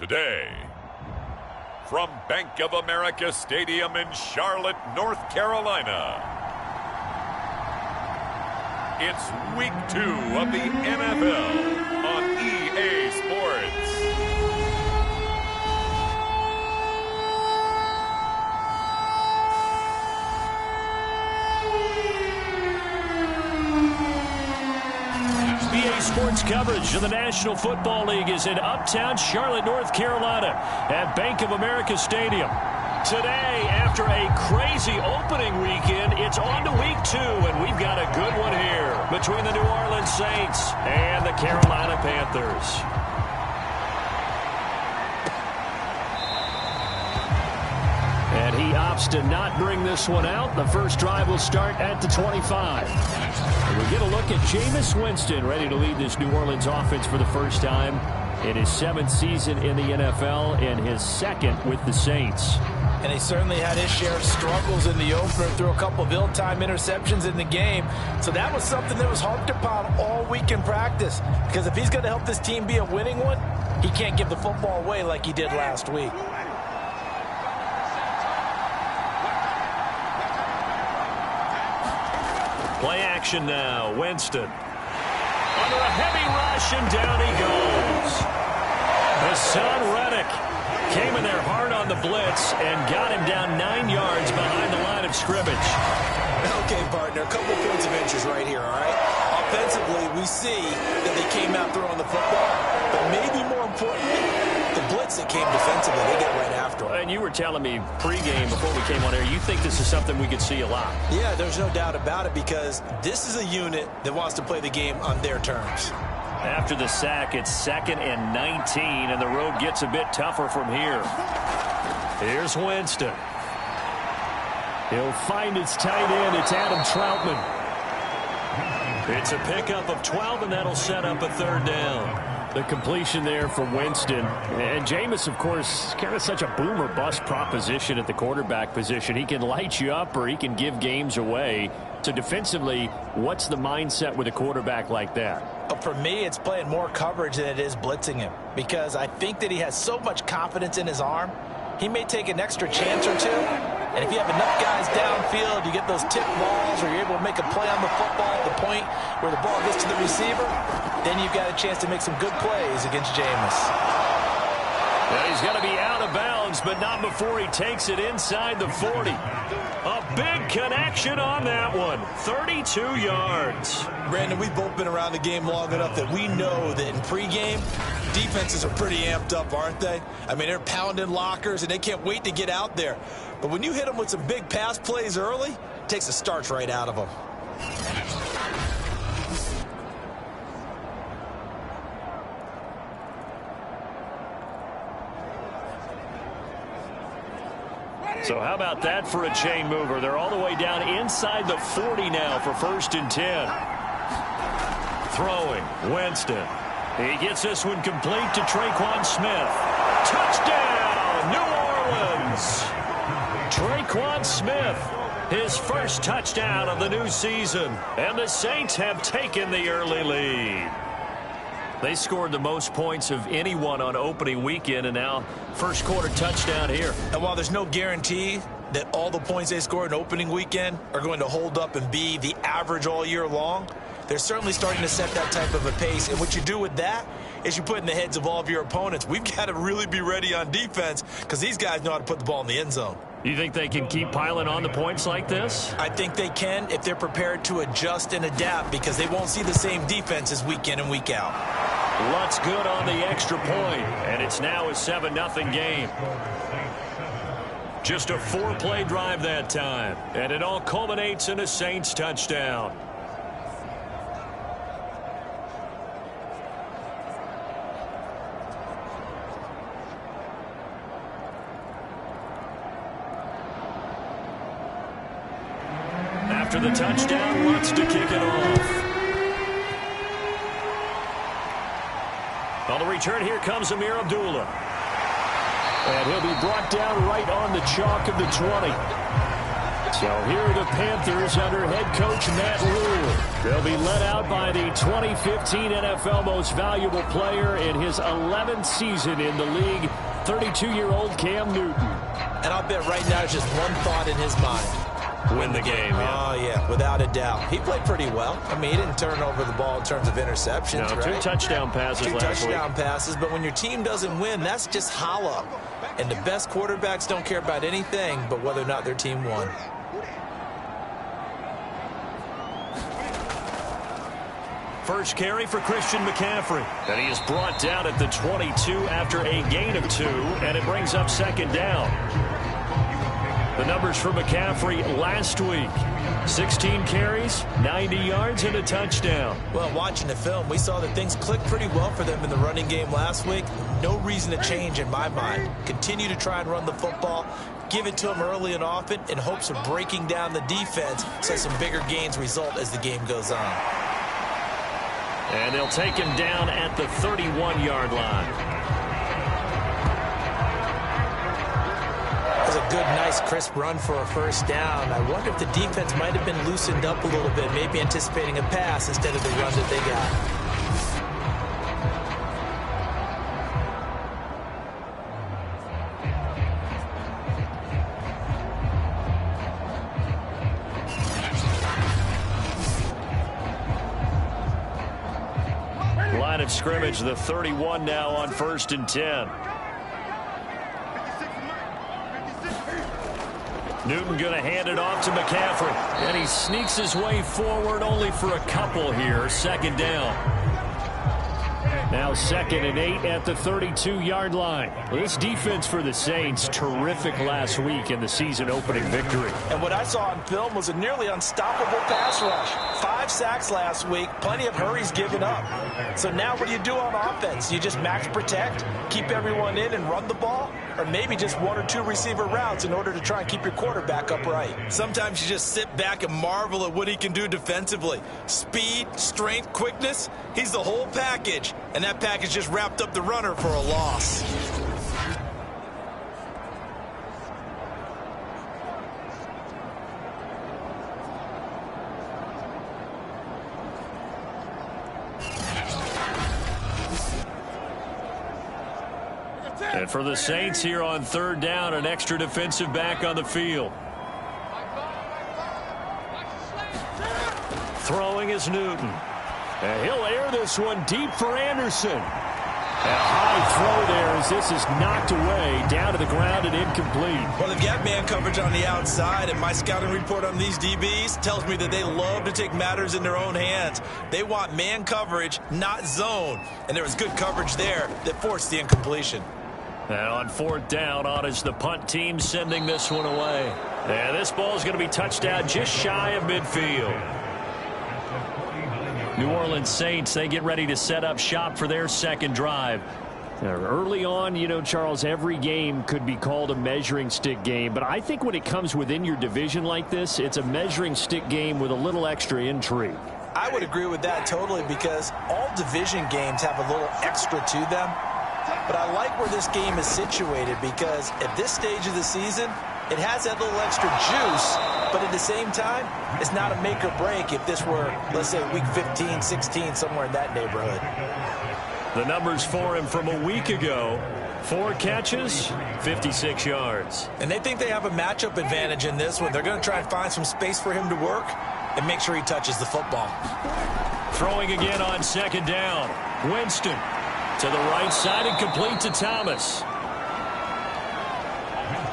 Today, from Bank of America Stadium in Charlotte, North Carolina, it's Week 2 of the NFL on EA Sports. EA Sports coverage of the National Football League is in uptown Charlotte, North Carolina at Bank of America Stadium. Today, after a crazy opening weekend, it's on to Week 2, and we've got a good one here between the New Orleans Saints and the Carolina Panthers. And he opts to not bring this one out. The first drive will start at the 25. And we get a look at Jameis Winston ready to lead this New Orleans offense for the first time in his 7th season in the NFL and his 2nd with the Saints. And he certainly had his share of struggles in the opener, threw a couple of ill-timed interceptions in the game. So that was something that was harped upon all week in practice. Because if he's going to help this team be a winning one, he can't give the football away like he did last week. Play action now. Winston. Under a heavy rush, and down he goes. Hassan Reddick came in there hard on the blitz and got him down 9 yards behind the line of scrimmage. Okay, partner, a couple points of interest right here, all right? Offensively, we see that they came out throwing the football, but maybe more importantly, the blitz that came defensively, they get right after him. And you were telling me pregame before we came on air, you think this is something we could see a lot. Yeah, there's no doubt about it because this is a unit that wants to play the game on their terms. After the sack, it's 2nd and 19, and the road gets a bit tougher from here. Here's Winston. He'll find his tight end. It's Adam Troutman. It's a pickup of 12, and that'll set up a 3rd down. The completion there for Winston. And Jameis, of course, kind of such a boom or bust proposition at the quarterback position. He can light you up or he can give games away. So defensively, what's the mindset with a quarterback like that? For me, it's playing more coverage than it is blitzing him. Because I think that he has so much confidence in his arm, he may take an extra chance or two. And if you have enough guys downfield, you get those tip balls or you're able to make a play on the football at the point where the ball gets to the receiver, then you've got a chance to make some good plays against Jameis. Well, he's got to be out of bounds, but not before he takes it inside the 40. A big connection on that one. 32 yards. Brandon, we've both been around the game long enough that we know that in pregame, defenses are pretty amped up, aren't they? I mean, they're pounding lockers, and they can't wait to get out there. But when you hit them with some big pass plays early, it takes the starch right out of them. So how about that for a chain mover? They're all the way down inside the 40 now for 1st and 10. Throwing, Winston. He gets this one complete to Traquan Smith. Touchdown, New Orleans! Traquan Smith, his first touchdown of the new season. And the Saints have taken the early lead. They scored the most points of anyone on opening weekend, and now first quarter touchdown here. And while there's no guarantee that all the points they scored in opening weekend are going to hold up and be the average all year long, they're certainly starting to set that type of a pace. And what you do with that is you put in the heads of all of your opponents, we've got to really be ready on defense because these guys know how to put the ball in the end zone. You think they can keep piling on the points like this? I think they can if they're prepared to adjust and adapt because they won't see the same defenses week in and week out. Lutz good on the extra point, and it's now a 7-0 game. Just a 4-play drive that time, and it all culminates in a Saints touchdown. After the touchdown, Lutz to kick it off. On the return, here comes Amir Abdullah. And he'll be brought down right on the chalk of the 20. So here are the Panthers under head coach Matt Rule. They'll be led out by the 2015 NFL Most Valuable Player in his 11th season in the league, 32-year-old Cam Newton. And I'll bet right now it's just one thought in his mind. Win the game. Yeah. Oh, yeah, without a doubt. He played pretty well. I mean, he didn't turn over the ball in terms of interceptions, no, right? 2 touchdown passes last week. 2 touchdown passes, but when your team doesn't win, that's just hollow. And the best quarterbacks don't care about anything but whether or not their team won. First carry for Christian McCaffrey. And he is brought down at the 22 after a gain of 2, and it brings up second down. The numbers for McCaffrey last week: 16 carries, 90 yards, and a touchdown. Well, watching the film, we saw that things clicked pretty well for them in the running game last week. No reason to change in my mind. Continue to try and run the football. Give it to them early and often in hopes of breaking down the defense so some bigger gains result as the game goes on. And they'll take him down at the 31-yard line. That was a good, nice, crisp run for a first down. I wonder if the defense might have been loosened up a little bit, maybe anticipating a pass instead of the run that they got. Line of scrimmage, the 31 now on 1st and 10. Newton going to hand it off to McCaffrey. And he sneaks his way forward only for a couple here. Second down. Now 2nd and 8 at the 32-yard line. Well, this defense for the Saints, terrific last week in the season-opening victory. And what I saw on film was a nearly unstoppable pass rush. 5 sacks last week, plenty of hurries given up. So now what do you do on offense? You just max protect, keep everyone in and run the ball? Or maybe just 1 or 2 receiver routes in order to try and keep your quarterback upright. Sometimes you just sit back and marvel at what he can do defensively. Speed, strength, quickness, he's the whole package. And that package just wrapped up the runner for a loss. And for the Saints here on 3rd down, an extra defensive back on the field. Throwing is Newton. And he'll air this one deep for Anderson. A high throw there as this is knocked away, down to the ground and incomplete. Well, they've got man coverage on the outside, and my scouting report on these DBs tells me that they love to take matters in their own hands. They want man coverage, not zone. And there was good coverage there that forced the incompletion. And on 4th down, on is the punt team sending this one away. And this ball is going to be touched out just shy of midfield. New Orleans Saints, they get ready to set up shop for their 2nd drive. Now, early on, you know, Charles, every game could be called a measuring stick game. But I think when it comes within your division like this, it's a measuring stick game with a little extra intrigue. I would agree with that totally because all division games have a little extra to them. But I like where this game is situated because at this stage of the season, it has that little extra juice, but at the same time, it's not a make or break if this were, let's say, week 15, 16, somewhere in that neighborhood. The numbers for him from a week ago: 4 catches, 56 yards. And they think they have a matchup advantage in this one. They're going to try and find some space for him to work and make sure he touches the football. Throwing again on 2nd down. Winston to the right side and complete to Thomas.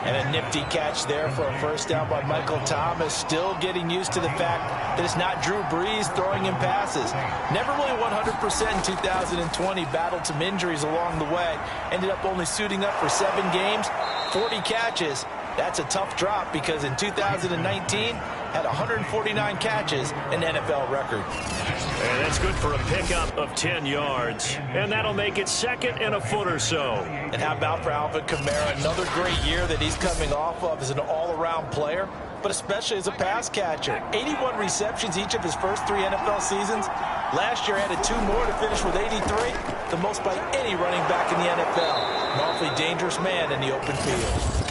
And a nifty catch there for a first down by Michael Thomas. Still getting used to the fact that it's not Drew Brees throwing him passes. Never really 100% in 2020. Battled some injuries along the way. Ended up only suiting up for 7 games, 40 catches. That's a tough drop because in 2019 had 149 catches, an NFL record. And that's good for a pickup of 10 yards. And that'll make it 2nd and a foot or so. And how about for Alvin Kamara? Another great year that he's coming off of as an all-around player, but especially as a pass catcher. 81 receptions each of his first 3 NFL seasons. Last year added 2 more to finish with 83, the most by any running back in the NFL. An awfully dangerous man in the open field.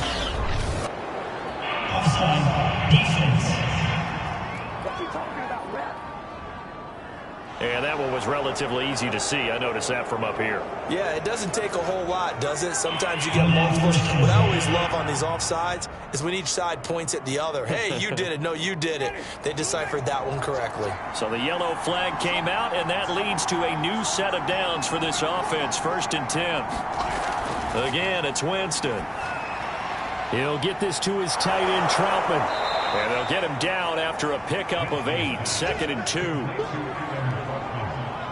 Offside. And that one was relatively easy to see. I noticed that from up here. Yeah, it doesn't take a whole lot, does it? Sometimes you get multiple. What I always love on these offsides is when each side points at the other. Hey, you did it. No, you did it. They deciphered that one correctly. So the yellow flag came out, and that leads to a new set of downs for this offense. 1st and 10. Again, it's Winston. He'll get this to his tight end, Troutman. And they'll get him down after a pickup of 8. 2nd and 2.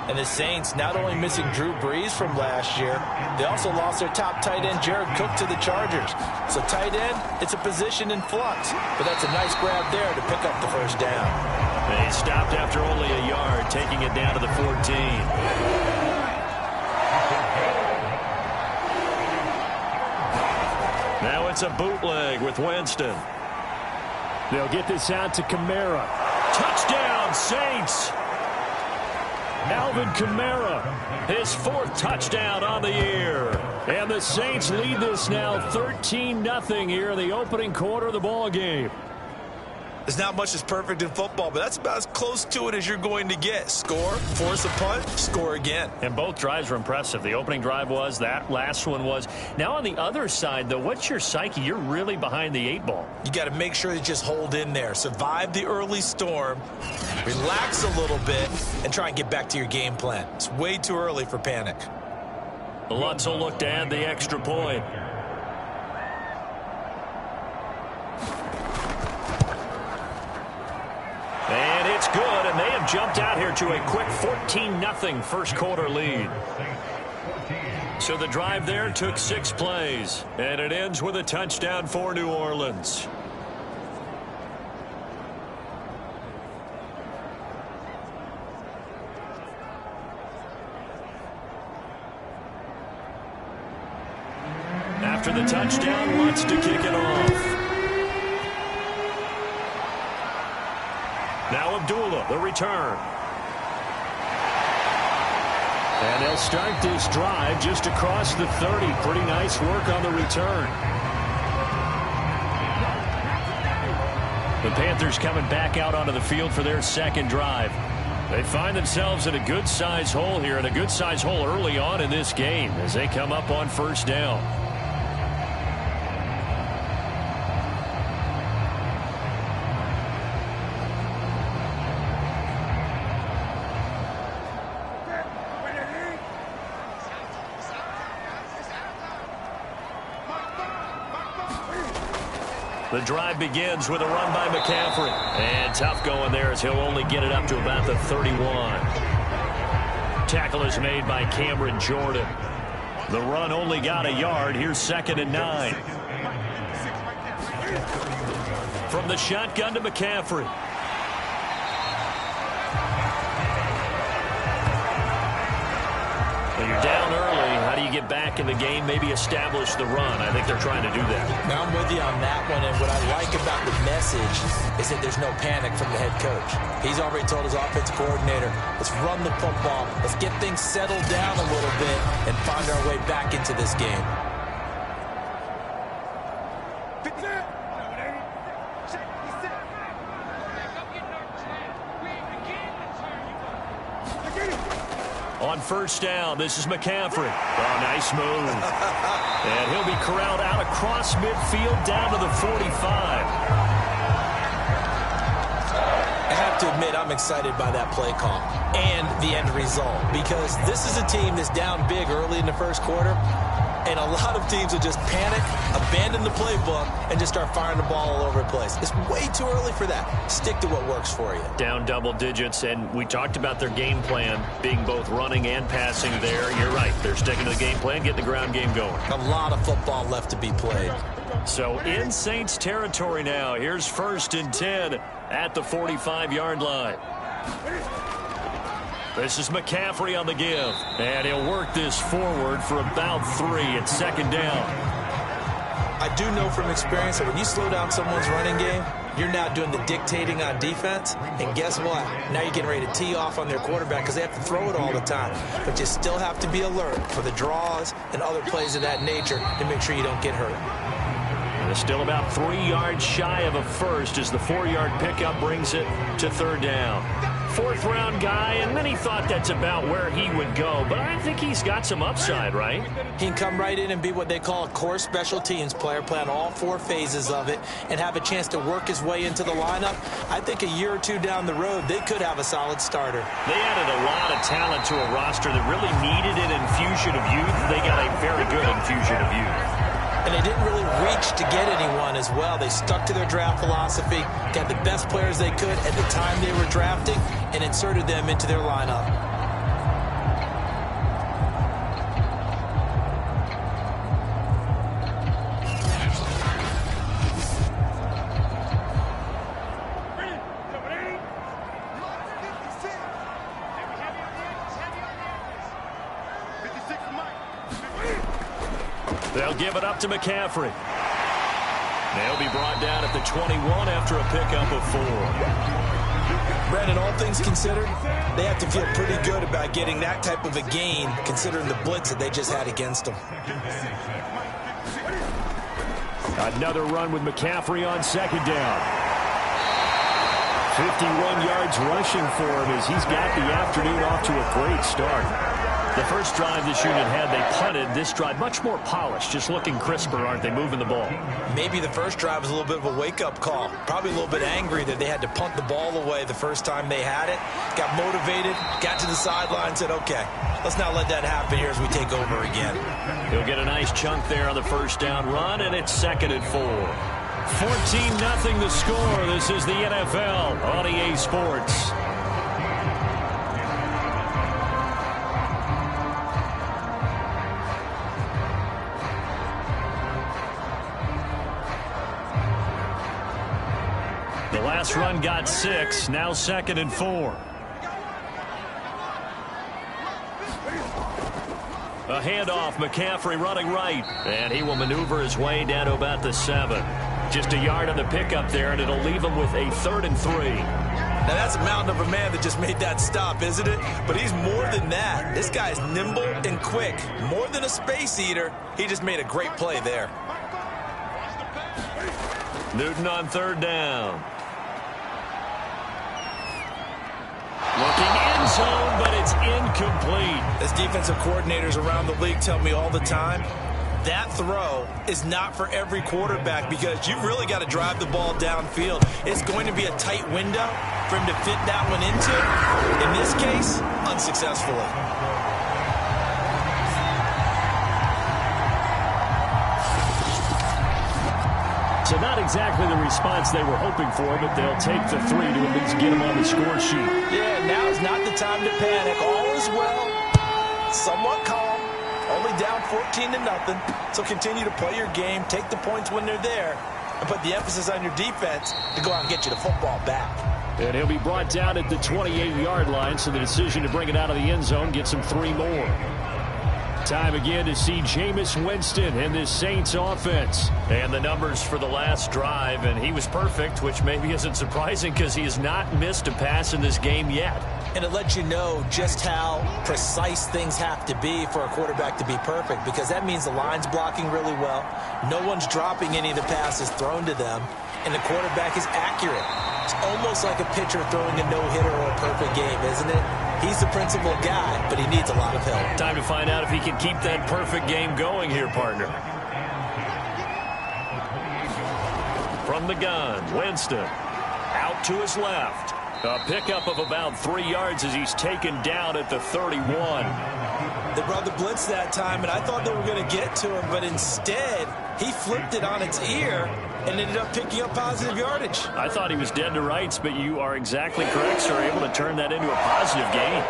And the Saints not only missing Drew Brees from last year, they also lost their top tight end, Jared Cook, to the Chargers. So tight end, it's a position in flux. But that's a nice grab there to pick up the 1st down. And he stopped after only a yard, taking it down to the 14. Now it's a bootleg with Winston. They'll get this out to Kamara. Touchdown, Saints! Alvin Kamara, his 4th touchdown on the year. And the Saints lead this now 13-0 here in the opening quarter of the ball game. There's not much that's perfect in football, but that's about as close to it as you're going to get. Score, force a punt, score again. And both drives were impressive. The opening drive was, that last one was. Now on the other side, though, what's your psyche? You're really behind the 8 ball. You got to make sure you just hold in there. Survive the early storm, relax a little bit, and try and get back to your game plan. It's way too early for panic. Lutz will look to add the extra point. And it's good, and they have jumped out here to a quick 14-0 first quarter lead. So the drive there took 6 plays, and it ends with a touchdown for New Orleans. After the touchdown, Lutz to kick it off. Now Abdullah, the return. And they'll start this drive just across the 30. Pretty nice work on the return. The Panthers coming back out onto the field for their 2nd drive. They find themselves in a good-sized hole here, and a good-sized hole early on in this game as they come up on 1st down. The drive begins with a run by McCaffrey. And tough going there as he'll only get it up to about the 31. Tackle is made by Cameron Jordan. The run only got a yard. Here's 2nd and 9. From the shotgun to McCaffrey. Well, you're down early. How do you get back in the game, maybe establish the run? I think they're trying to do that. Now I'm with you on that one, and what I like about the message is that there's no panic from the head coach. He's already told his offensive coordinator, let's run the football, let's get things settled down a little bit and find our way back into this game. On 1st down, this is McCaffrey. Oh, nice move. And he'll be corralled out across midfield down to the 45. I have to admit, I'm excited by that play call and the end result, because this is a team that's down big early in the 1st quarter, and a lot of teams will just panic, abandon the playbook, and just start firing the ball all over the place. It's way too early for that. Stick to what works for you. Down double digits, and we talked about their game plan being both running and passing there. You're right. They're sticking to the game plan, getting the ground game going. A lot of football left to be played. So in Saints territory now. Here's 1st and 10 at the 45-yard line. This is McCaffrey on the give. And he'll work this forward for about 3 at 2nd down. I do know from experience that when you slow down someone's running game, you're now doing the dictating on defense. And guess what? Now you're getting ready to tee off on their quarterback because they have to throw it all the time. But you still have to be alert for the draws and other plays of that nature to make sure you don't get hurt. The Still about 3 yards shy of a first as the 4-yard pickup brings it to third down. Fourth-round guy, and many thought that's about where he would go, but I think he's got some upside, right? He can come right in and be what they call a core special teams player, play on all 4 phases of it, and have a chance to work his way into the lineup. I think a year or 2 down the road, they could have a solid starter. They added a lot of talent to a roster that really needed an infusion of youth. They got a very good infusion of youth. And they didn't really reach to get anyone as well. They stuck to their draft philosophy, got the best players they could at the time they were drafting, and inserted them into their lineup. They'll give it up to McCaffrey. They'll be brought down at the 21 after a pickup of 4. Brandon, all things considered, they have to feel pretty good about getting that type of a gain, considering the blitz that they just had against them. Another run with McCaffrey on second down. 51 yards rushing for him as he's got the afternoon off to a great start. The first drive this unit had, they punted. This drive, much more polished, just looking crisper, aren't they, moving the ball? Maybe the first drive was a little bit of a wake-up call. Probably a little bit angry that they had to punt the ball away the first time they had it. Got motivated, got to the sideline, said, okay, let's not let that happen here as we take over again. He'll get a nice chunk there on the first down run, and it's 2nd and 4. 14-0 the score. This is the NFL on EA Sports. The last run got 6, now 2nd and 4. A handoff, McCaffrey running right, and he will maneuver his way down to about the 7. Just a yard on the pickup there, and it'll leave him with a 3rd and 3. Now, that's a mountain of a man that just made that stop, isn't it? But he's more than that. This guy's nimble and quick. More than a space eater, he just made a great play there. Newton on 3rd down. Looking end zone, but it's incomplete. As defensive coordinators around the league tell me all the time, that throw is not for every quarterback because you've really got to drive the ball downfield. It's going to be a tight window for him to fit that one into. In this case, unsuccessfully. So not exactly the response they were hoping for, but they'll take the 3 to at least get them on the score sheet. Yeah, now is not the time to panic. All is well, somewhat calm. Only down 14-0, so continue to play your game, take the points when they're there, and put the emphasis on your defense to go out and get you the football back. And he'll be brought down at the 28-yard line, so the decision to bring it out of the end zone gets him 3 more. Time again to see Jameis Winston and this Saints offense. And the numbers for the last drive, and he was perfect, which maybe isn't surprising because he has not missed a pass in this game yet. And it lets you know just how precise things have to be for a quarterback to be perfect, because that means the line's blocking really well. No one's dropping any of the passes thrown to them, and the quarterback is accurate. It's almost like a pitcher throwing a no-hitter or a perfect game, isn't it? He's the principal guy, but he needs a lot of help. Time to find out if he can keep that perfect game going here, partner. From the gun, Winston out to his left. A pickup of about 3 yards as he's taken down at the 31. They brought the blitz that time, and I thought they were going to get to him, but instead he flipped it on its ear and ended up picking up positive yardage. I thought he was dead to rights, but you are exactly correct, sir. Able to turn that into a positive gain.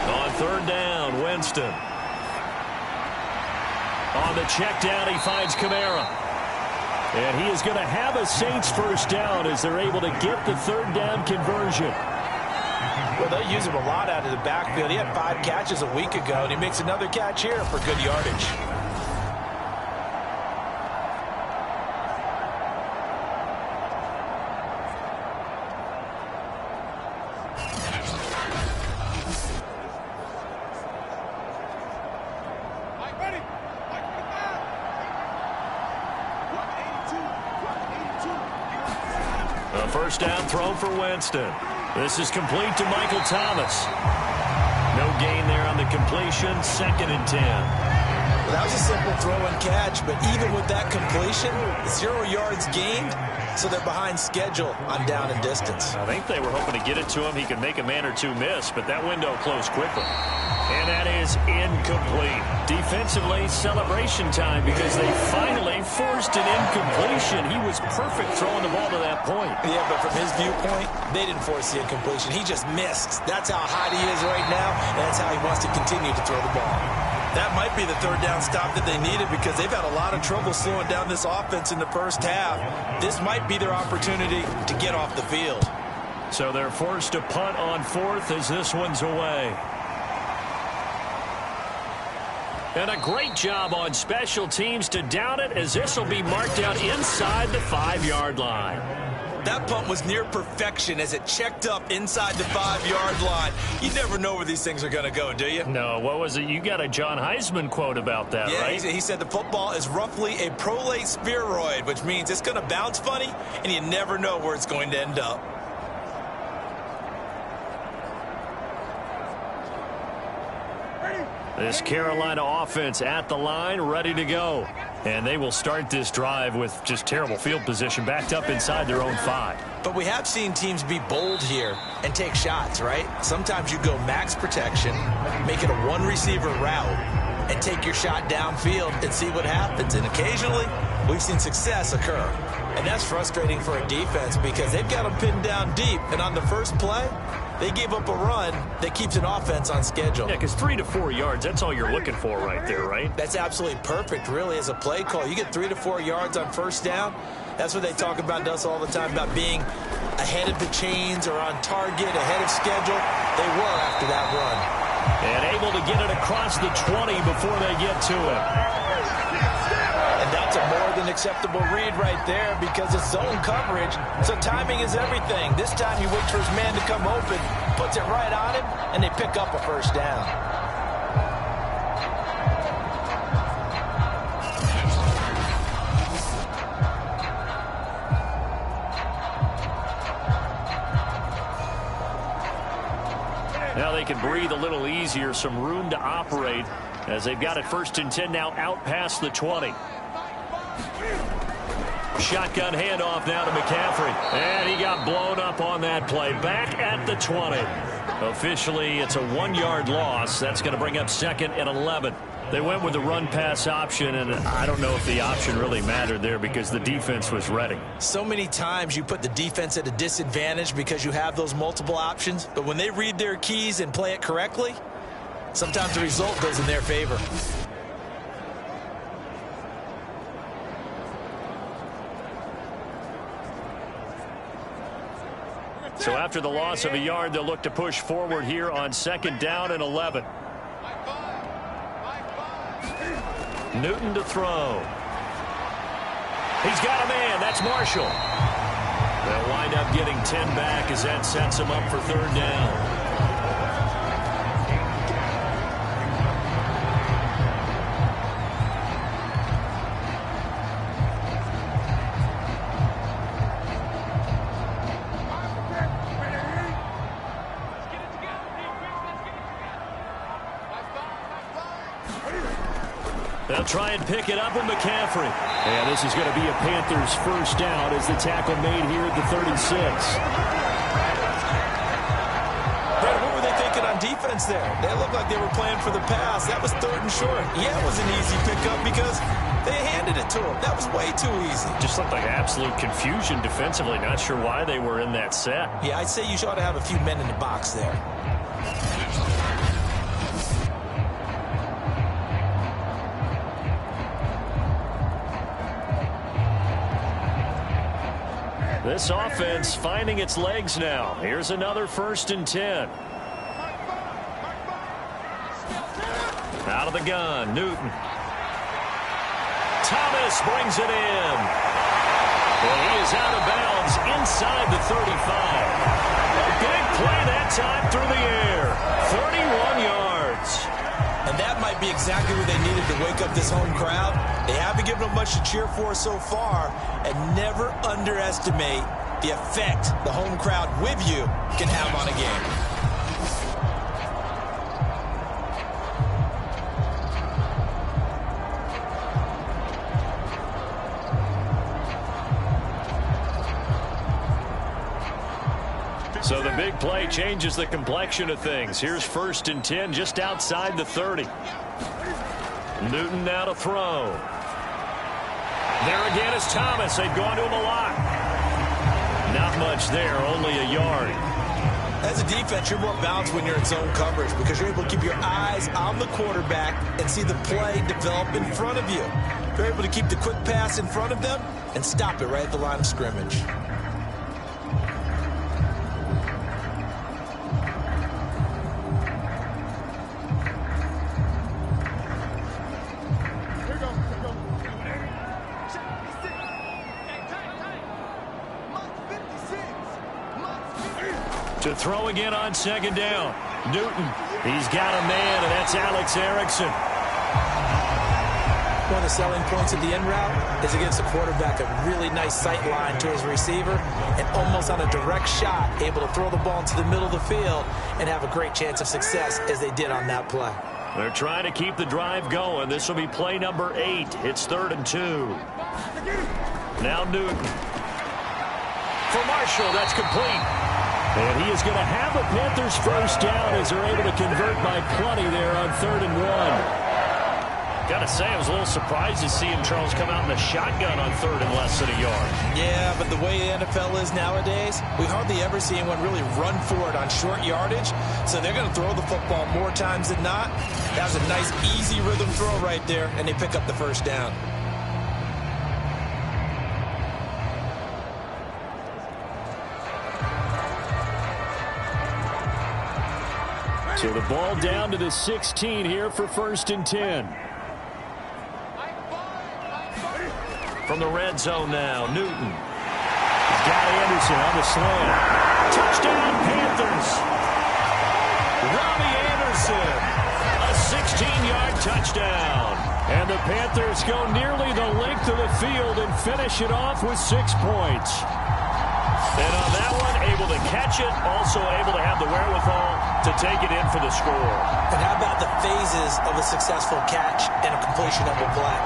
On 3rd down, Winston. On the check down, he finds Kamara. And he is going to have a Saints first down as they're able to get the 3rd down conversion. Well, they use him a lot out of the backfield. He had 5 catches a week ago, and he makes another catch here for good yardage. A first down throw for Winston. This is complete to Michael Thomas. No gain there on the completion. 2nd and 10. Well, that was a simple throw and catch, but even with that completion, 0 yards gained, so they're behind schedule on down and distance. I think they were hoping to get it to him. He could make a man or two miss, but that window closed quickly. And that is incomplete. Defensively, celebration time because they finally forced an incompletion. He was perfect throwing the ball to that point. Yeah, but from his viewpoint, they didn't force the incompletion. He just missed. That's how hot he is right now, and that's how he wants to continue to throw the ball. That might be the 3rd down stop that they needed because they've had a lot of trouble slowing down this offense in the first half. This might be their opportunity to get off the field. So they're forced to punt on 4th as this one's away. And a great job on special teams to down it as this will be marked out inside the 5-yard line. That punt was near perfection as it checked up inside the 5-yard line. You never know where these things are going to go, do you? No, what was it? You got a John Heisman quote about that, right? Yeah, he said the football is roughly a prolate spheroid, which means it's going to bounce funny, and you never know where it's going to end up. This Carolina offense at the line, ready to go. And they will start this drive with just terrible field position, backed up inside their own 5. But we have seen teams be bold here and take shots, right? Sometimes you go max protection, make it a 1-receiver route, and take your shot downfield and see what happens. And occasionally, we've seen success occur. And that's frustrating for a defense because they've got them pinned down deep. And on the first play, they gave up a run that keeps an offense on schedule. Yeah, because 3 to 4 yards, that's all you're looking for right there, right? That's absolutely perfect, really, as a play call. You get 3 to 4 yards on first down. That's what they talk about to us all the time, about being ahead of the chains or on target, ahead of schedule. They were after that run. And able to get it across the 20 before they get to it. And that's a more than acceptable read right there because it's zone coverage, so timing is everything. This time he waits for his man to come open, puts it right on him, and they pick up a first down. Now they can breathe a little easier, some room to operate as they've got it 1st and 10 now out past the 20. Shotgun handoff now to McCaffrey. And he got blown up on that play. Back at the 20. Officially, it's a 1-yard loss. That's going to bring up 2nd and 11. They went with the run-pass option, and I don't know if the option really mattered there because the defense was ready. So many times you put the defense at a disadvantage because you have those multiple options, but when they read their keys and play it correctly, sometimes the result goes in their favor. So after the loss of a yard, they'll look to push forward here on 2nd down and 11. Newton to throw. He's got a man. That's Marshall. They'll wind up getting 10 back as that sets him up for 3rd down. They'll try and pick it up with McCaffrey. And this is going to be a Panthers first down as the tackle made here at the 36. Brad, what were they thinking on defense there? They looked like they were playing for the pass. That was 3rd and short. Yeah, it was an easy pickup because they handed it to him. That was way too easy. Just looked like absolute confusion defensively. Not sure why they were in that set. Yeah, I'd say you ought to have a few men in the box there. This offense finding its legs now. Here's another 1st and 10. Out of the gun, Newton. Thomas brings it in. And he is out of bounds inside the 35. A big play that time through the air. 31 yards. And that might be exactly what they needed to wake up this home crowd. They haven't given them much to cheer for so far, and never underestimate the effect the home crowd with you can have on a game. So the big play changes the complexion of things. Here's 1st and 10 just outside the 30. Newton now to throw. There again is Thomas. They've gone to him a lot. Not much there, only a yard. As a defense, you're more balanced when you're in zone coverage because you're able to keep your eyes on the quarterback and see the play develop in front of you. You're able to keep the quick pass in front of them and stop it right at the line of scrimmage. To throw again on 2nd down. Newton, he's got a man, and that's Alex Erickson. One of the selling points of the end route is it gives the quarterback a really nice sight line to his receiver and almost on a direct shot able to throw the ball into the middle of the field and have a great chance of success as they did on that play. They're trying to keep the drive going. This will be play number 8. It's 3rd and 2. Now Newton. For Marshall, that's complete. And he is going to have the Panthers first down as they're able to convert by plenty there on 3rd and 1. Got to say, I was a little surprised to see him, Charles, come out in the shotgun on 3rd and less than a yard. Yeah, but the way the NFL is nowadays, we hardly ever see anyone really run for it on short yardage. So they're going to throw the football more times than not. That was a nice, easy rhythm throw right there, and they pick up the first down. So the ball down to the 16 here for 1st and 10. From the red zone now, Newton. He's got Anderson on the slant. Touchdown, Panthers. Robbie Anderson. A 16-yard touchdown. And the Panthers go nearly the length of the field and finish it off with 6 points. And on that one, able to catch it, also able to have the wherewithal to take it in for the score. And how about the phases of a successful catch and a completion of a play?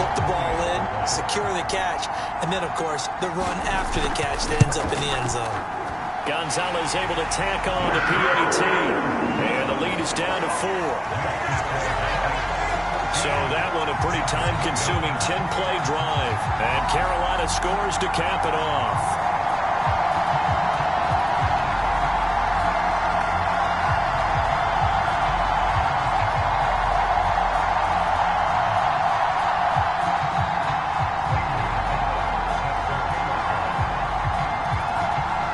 Look the ball in, secure the catch, and then, of course, the run after the catch that ends up in the end zone. Gonzalez able to tack on the PAT. And the lead is down to 4. So that one a pretty time-consuming 10-play drive. And Carolina scores to cap it off.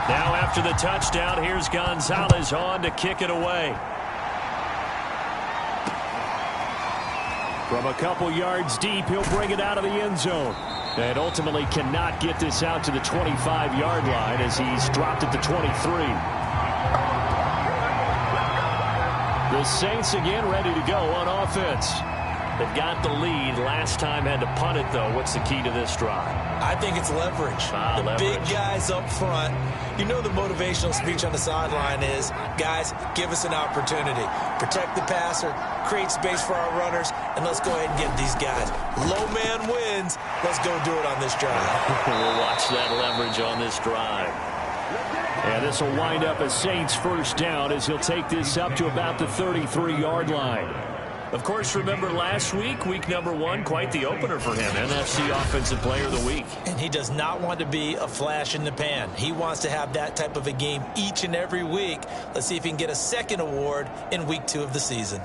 Now after the touchdown, here's Gonzalez on to kick it away. From a couple yards deep, he'll bring it out of the end zone. And ultimately cannot get this out to the 25-yard line as he's dropped at the 23. The Saints again ready to go on offense. They've got the lead. Last time had to punt it, though. What's the key to this drive? I think it's leverage. The big guys up front. You know the motivational speech on the sideline is, guys, give us an opportunity. Protect the passer, create space for our runners, and let's go ahead and get these guys. Low man wins. Let's go do it on this drive. We'll watch that leverage on this drive. And this will wind up a Saints first down as he'll take this up to about the 33-yard line. Of course, remember last week, week number 1, quite the opener for him. NFC Offensive Player of the Week. And he does not want to be a flash in the pan. He wants to have that type of a game each and every week. Let's see if he can get a second award in week 2 of the season.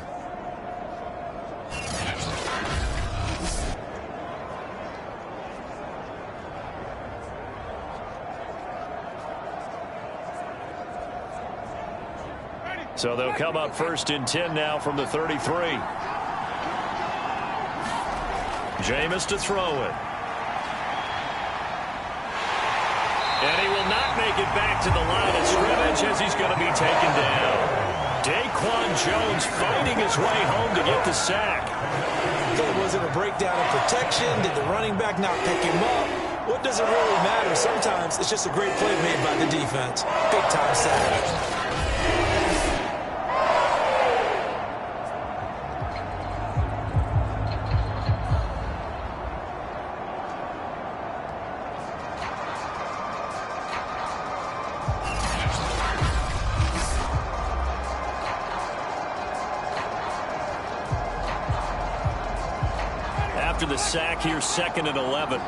So they'll come up 1st and 10 now from the 33. Jameis to throw it. And he will not make it back to the line of scrimmage as he's going to be taken down. Daquan Jones fighting his way home to get the sack. Was it a breakdown in protection? Did the running back not pick him up? What does it really matter? Sometimes it's just a great play made by the defense. Big-time sack. After the sack, here's 2nd and 11.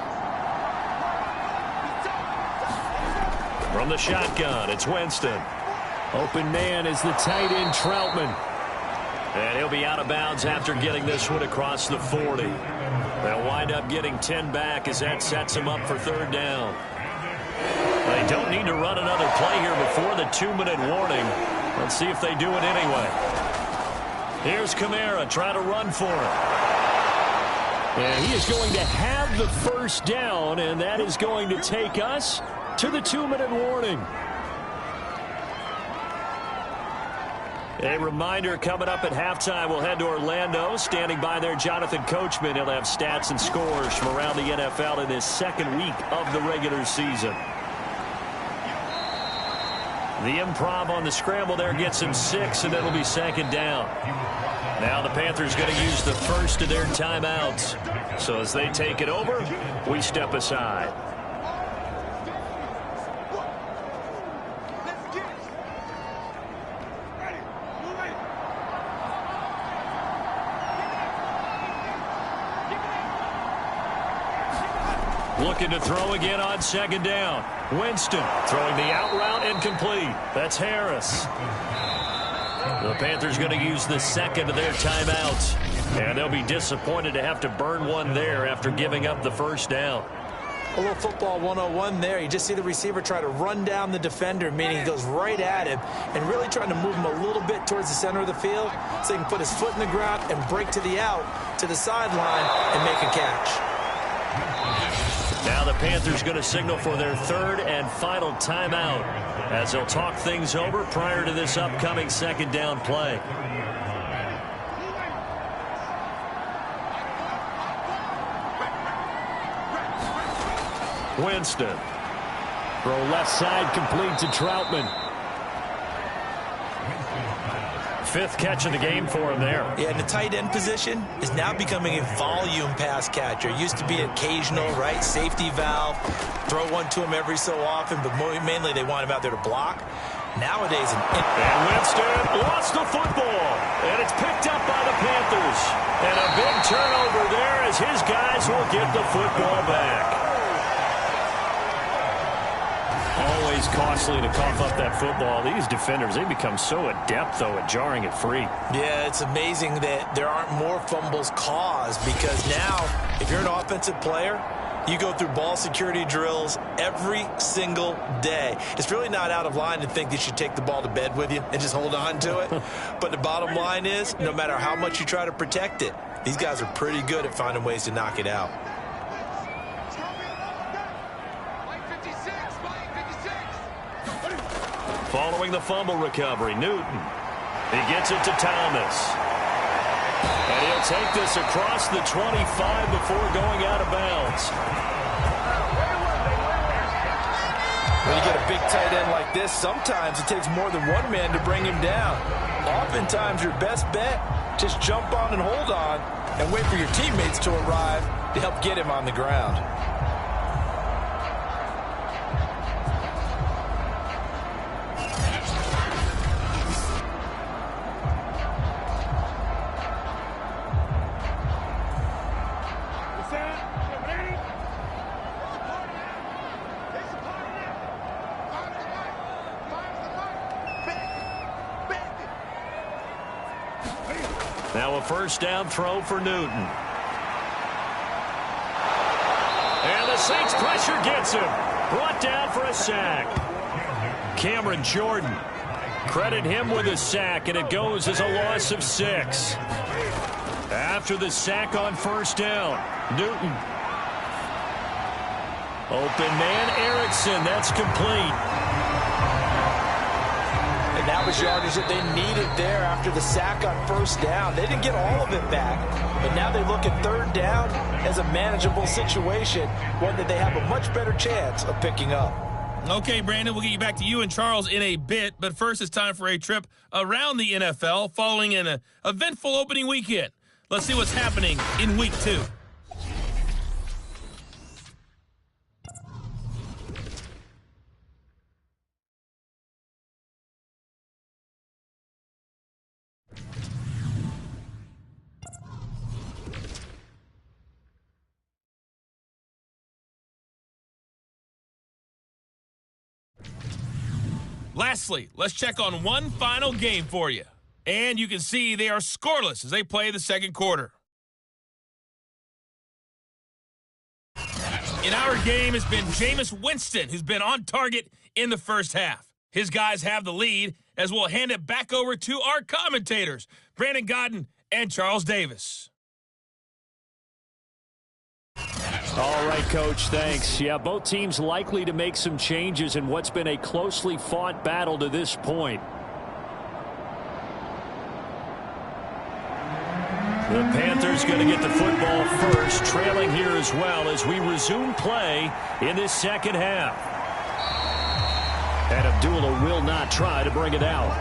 From the shotgun, it's Winston. Open man is the tight end, Troutman. And he'll be out of bounds after getting this one across the 40. They'll wind up getting 10 back as that sets him up for 3rd down. They don't need to run another play here before the 2-minute warning. Let's see if they do it anyway. Here's Kamara trying to run for it. And he is going to have the 1st down, and that is going to take us to the 2-minute warning. A reminder, coming up at halftime, we'll head to Orlando. Standing by there, Jonathan Coachman. He'll have stats and scores from around the NFL in his 2nd week of the regular season. The improv on the scramble there gets him 6, and it'll be 2nd down. Now the Panthers going to use the first of their timeouts. So as they take it over, we step aside. Looking to throw again on 2nd down. Winston throwing the out route incomplete. That's Harris. The Panthers going to use the 2nd of their timeouts. And they'll be disappointed to have to burn one there after giving up the 1st down. A little football 101 there. You just see the receiver try to run down the defender, meaning he goes right at him and really trying to move him a little bit towards the center of the field so he can put his foot in the ground and break to the out, to the sideline, and make a catch. Now the Panthers going to signal for their 3rd and final timeout as they'll talk things over prior to this upcoming 2nd down play. Winston. Throw left side complete to Troutman. 5th catch of the game for him there. Yeah, and the tight end position is now becoming a volume pass catcher. Used to be occasional, right? Safety valve. Throw one to him every so often, but mainly they want him out there to block. Nowadays, and Winston lost the football, and it's picked up by the Panthers. And a big turnover there as his guys will get the football back. Always costly to cough up that football. These defenders, they become so adept, though, at jarring it free. Yeah, it's amazing that there aren't more fumbles caused because now, if you're an offensive player, you go through ball security drills every single day. It's really not out of line to think that you should take the ball to bed with you and just hold on to it. But the bottom line is, no matter how much you try to protect it, these guys are pretty good at finding ways to knock it out. Following the fumble recovery, Newton. He gets it to Thomas. And he'll take this across the 25 before going out of bounds. When you get a big tight end like this, sometimes it takes more than one man to bring him down. Oftentimes, your best bet, just jump on and hold on and wait for your teammates to arrive to help get him on the ground. Now a 1st down throw for Newton. And the Saints pressure gets him. Brought down for a sack. Cameron Jordan. Credit him with a sack, and it goes as a loss of 6. After the sack on 1st down, Newton. Open man, Erickson. That's complete. And that was yardage that they needed there after the sack on first down. They didn't get all of it back, but now they look at third down as a manageable situation, one that they have a much better chance of picking up. Okay, Brandon, we'll get you back to you and Charles in a bit, but first it's time for a trip around the NFL following an eventful opening weekend. Let's see what's happening in Week 2. Lastly, let's check on one final game for you. And you can see they are scoreless as they play the second quarter. In our game has been Jameis Winston, who's been on target in the first half. His guys have the lead as we'll hand it back over to our commentators, Brandon Godden and Charles Davis. All right, Coach, thanks. Yeah, both teams likely to make some changes in what's been a closely fought battle to this point. The Panthers going to get the football first, trailing here as well as we resume play in this second half. And Abdullah will not try to bring it out.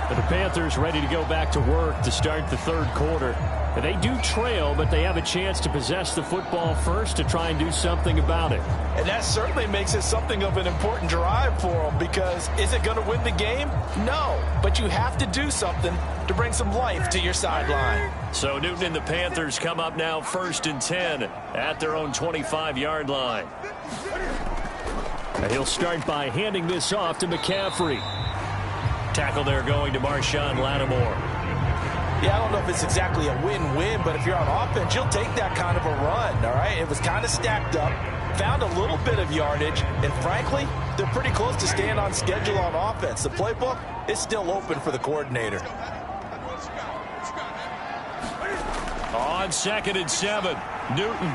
But the Panthers ready to go back to work to start the third quarter. And they do trail, but they have a chance to possess the football first to try and do something about it. And that certainly makes it something of an important drive for them, because is it going to win the game? No, but you have to do something to bring some life to your sideline. So Newton and the Panthers come up now 1st and 10 at their own 25-yard line. And he'll start by handing this off to McCaffrey. Tackle there going to Marshawn Lattimore. Yeah, I don't know if it's exactly a win-win, but if you're on offense, you'll take that kind of a run, all right? It was kind of stacked up, found a little bit of yardage, and frankly, they're pretty close to staying on schedule on offense. The playbook is still open for the coordinator. On 2nd and 7, Newton.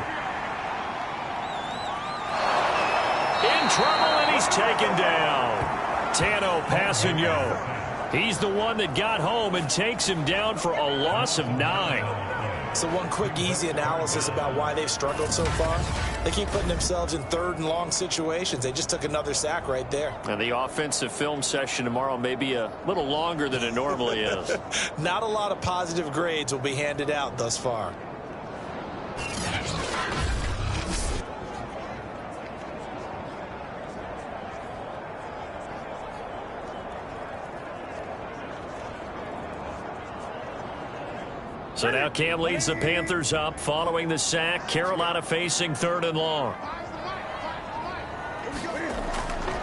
In trouble, and he's taken down. Tano Passigno. He's the one that got home and takes him down for a loss of 9. So one quick, easy analysis about why they've struggled so far. They keep putting themselves in third and long situations. They just took another sack right there. And the offensive film session tomorrow may be a little longer than it normally is. Not a lot of positive grades will be handed out thus far. So now Cam leads the Panthers up following the sack. Carolina facing 3rd and long.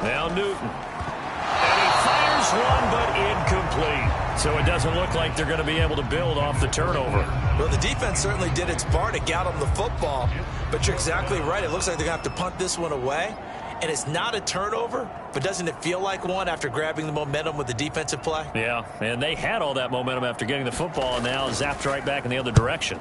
Now Newton. And he fires one, but incomplete. So it doesn't look like they're going to be able to build off the turnover. Well, the defense certainly did its part to get them the football. But you're exactly right. It looks like they're going to have to punt this one away. And it's not a turnover, but doesn't it feel like one after grabbing the momentum with the defensive play? Yeah, and they had all that momentum after getting the football, and now zapped right back in the other direction.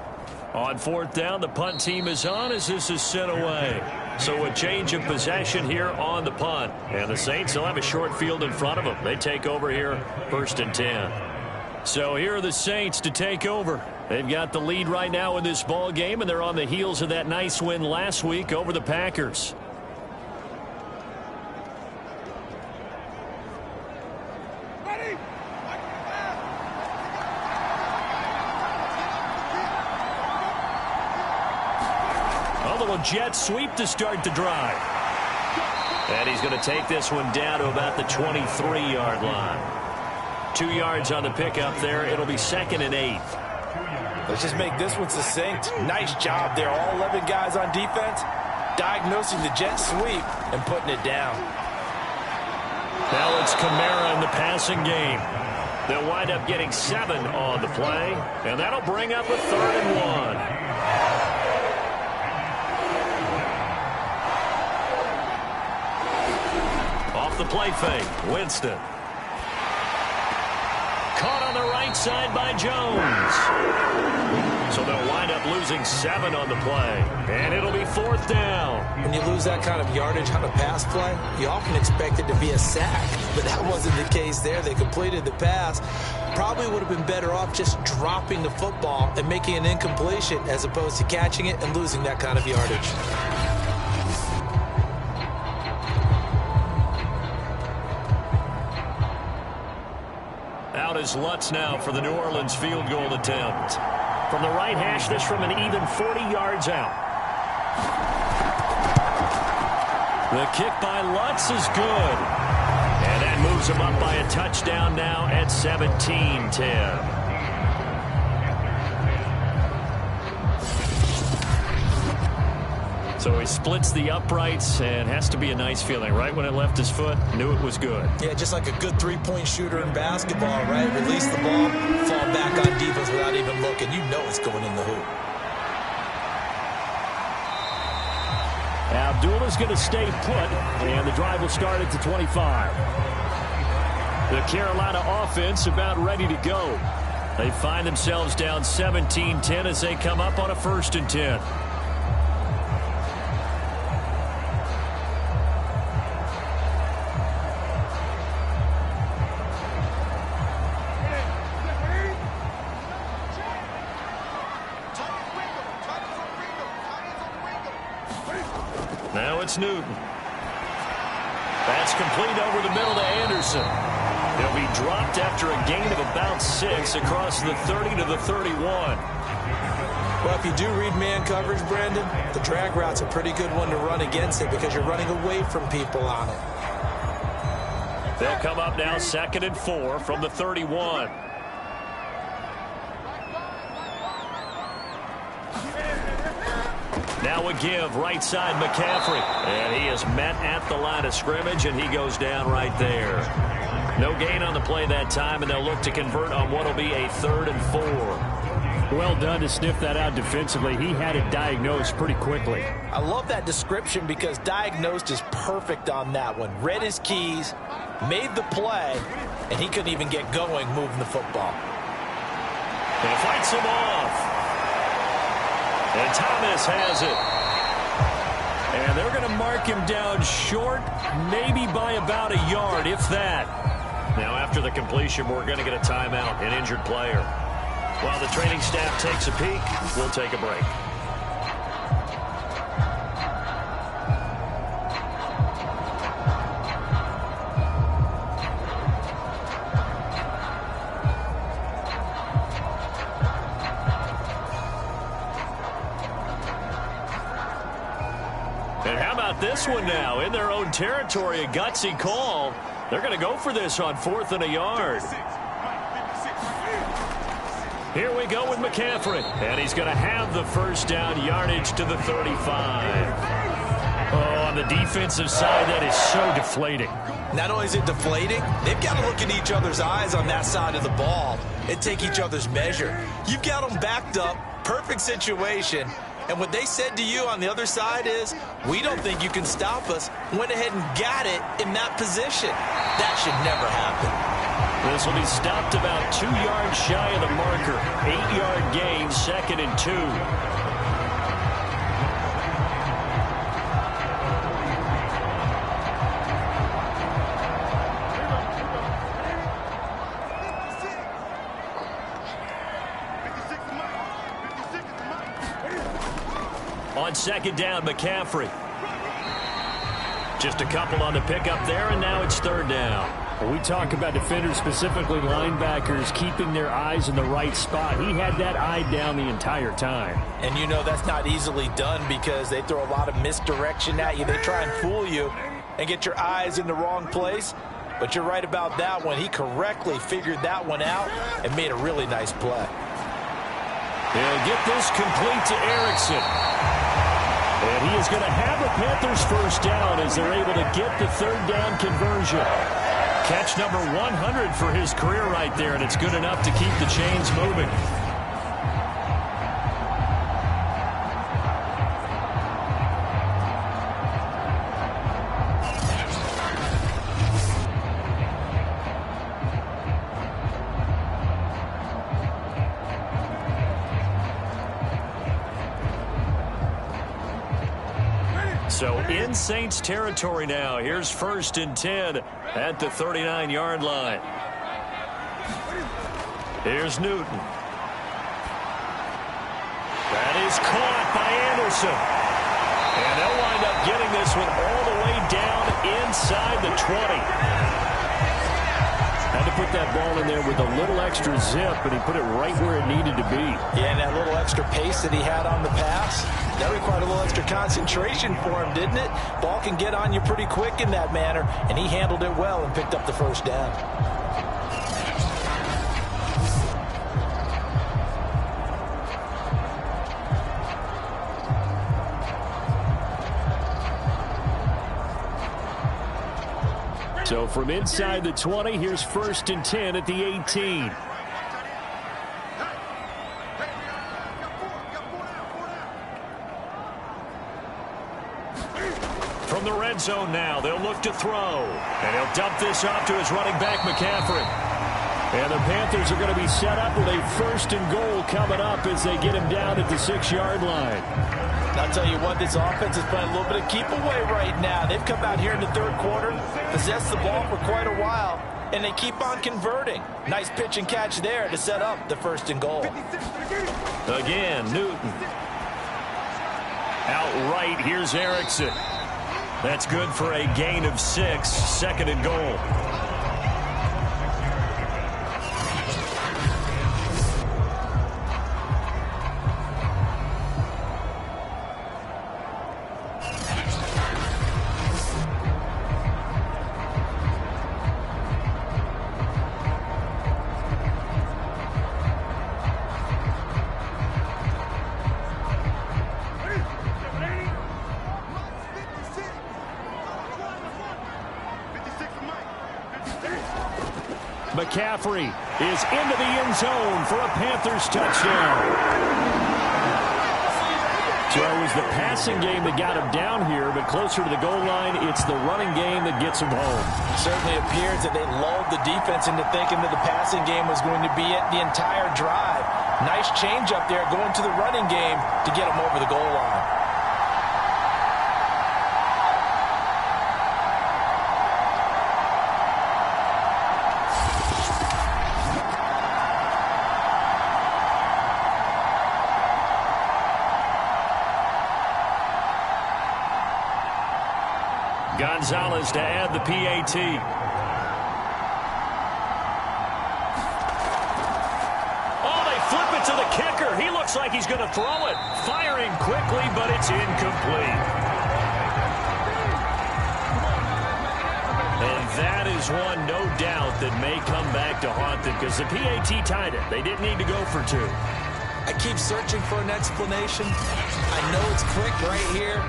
On 4th down, the punt team is on as this is sent away. So a change of possession here on the punt. And the Saints will have a short field in front of them. They take over here 1st and 10. So here are the Saints to take over. They've got the lead right now in this ball game, and they're on the heels of that nice win last week over the Packers. Jet sweep to start the drive. And he's going to take this one down to about the 23-yard line. 2 yards on the pickup there. It'll be 2nd and 8. Let's just make this one succinct. Nice job there. All 11 guys on defense diagnosing the jet sweep and putting it down. Now it's Kamara in the passing game. They'll wind up getting 7 on the play, and that'll bring up a 3rd and 1. The play fake. Winston. Caught on the right right side by Jones. So they'll wind up losing 7 on the play. And it'll be 4th down. When you lose that kind of yardage on a pass play, you often expect it to be a sack. But that wasn't the case there. They completed the pass. Probably would have been better off just dropping the football and making an incompletion as opposed to catching it and losing that kind of yardage. Out is Lutz now for the New Orleans field goal attempt. From the right hash, this from an even 40 yards out. The kick by Lutz is good. And that moves him up by a touchdown now at 17-10. So he splits the uprights, and has to be a nice feeling. Right when it left his foot, knew it was good. Yeah, just like a good three-point shooter in basketball, right? Release the ball, fall back on defense without even looking. You know it's going in the hoop. Abdullah's going to stay put, and the drive will start at the 25. The Carolina offense about ready to go. They find themselves down 17-10 as they come up on a 1st and 10. Now it's Newton. That's complete over the middle to Anderson. He'll be dropped after a gain of about 6 across the 30 to the 31. Well, if you do read man coverage, Brandon, the drag route's a pretty good one to run against it because you're running away from people on it. They'll come up now 2nd and 4 from the 31. Now a give, right side McCaffrey. And he is met at the line of scrimmage, and he goes down right there. No gain on the play that time, and they'll look to convert on what will be a 3rd and 4. Well done to sniff that out defensively. He had it diagnosed pretty quickly. I love that description because diagnosed is perfect on that one. Read his keys, made the play, and he couldn't even get going moving the football. And fights him off. And Thomas has it. And they're going to mark him down short, maybe by about a yard, if that. Now, after the completion, we're going to get a timeout, an injured player. While the training staff takes a peek, we'll take a break. This one now in their own territory, a gutsy call. They're going to go for this on 4th and a yard. Here we go with McCaffrey, and he's going to have the 1st down, yardage to the 35. Oh, on the defensive side, that is so deflating. Not only is it deflating, they've got to look in each other's eyes on that side of the ball and take each other's measure. You've got them backed up, perfect situation. And what they said to you on the other side is, we don't think you can stop us. Went ahead and got it in that position. That should never happen. This will be stopped about 2 yards shy of the marker. 8-yard gain, 2nd and 2. On 2nd down, McCaffrey. Just a couple on the pickup there, and now it's 3rd down. When we talk about defenders, specifically linebackers, keeping their eyes in the right spot, he had that eye down the entire time. And you know that's not easily done because they throw a lot of misdirection at you. They try and fool you and get your eyes in the wrong place. But you're right about that one. He correctly figured that one out and made a really nice play. They'll get this complete to Erickson. And he is going to have a Panthers 1st down as they're able to get the 3rd down conversion. Catch number 100 for his career right there, and it's good enough to keep the chains moving. So in Saints territory now. Here's 1st and 10 at the 39-yard line. Here's Newton. That is caught by Anderson. And they'll wind up getting this one all the way down inside the 20. Had to put that ball in there with a little extra zip, and he put it right where it needed to be. Yeah, and that little extra pace that he had on the pass, that required a little extra concentration for him, didn't it? Ball can get on you pretty quick in that manner, and he handled it well and picked up the first down. So from inside the 20, here's 1st and 10 at the 18. From the red zone now, they'll look to throw. And he'll dump this off to his running back, McCaffrey. And the Panthers are going to be set up with a 1st and goal coming up as they get him down at the 6-yard line. I'll tell you what, this offense is playing a little bit of keep away right now. They've come out here in the third quarter, possessed the ball for quite a while, and they keep on converting. Nice pitch and catch there to set up the 1st and goal. Again, Newton. Outright, here's Erickson. That's good for a gain of 6, 2nd and goal. McCaffrey is into the end zone for a Panthers touchdown. So it was the passing game that got him down here, but closer to the goal line, it's the running game that gets him home. Certainly appears that they lulled the defense into thinking that the passing game was going to be it the entire drive. Nice change up there going to the running game to get him over the goal line. Gonzalez to add the PAT. Oh, they flip it to the kicker. He looks like he's going to throw it. Firing quickly, but it's incomplete. And that is one, no doubt, that may come back to haunt them because the PAT tied it. They didn't need to go for 2. I keep searching for an explanation. I know it's quick right here.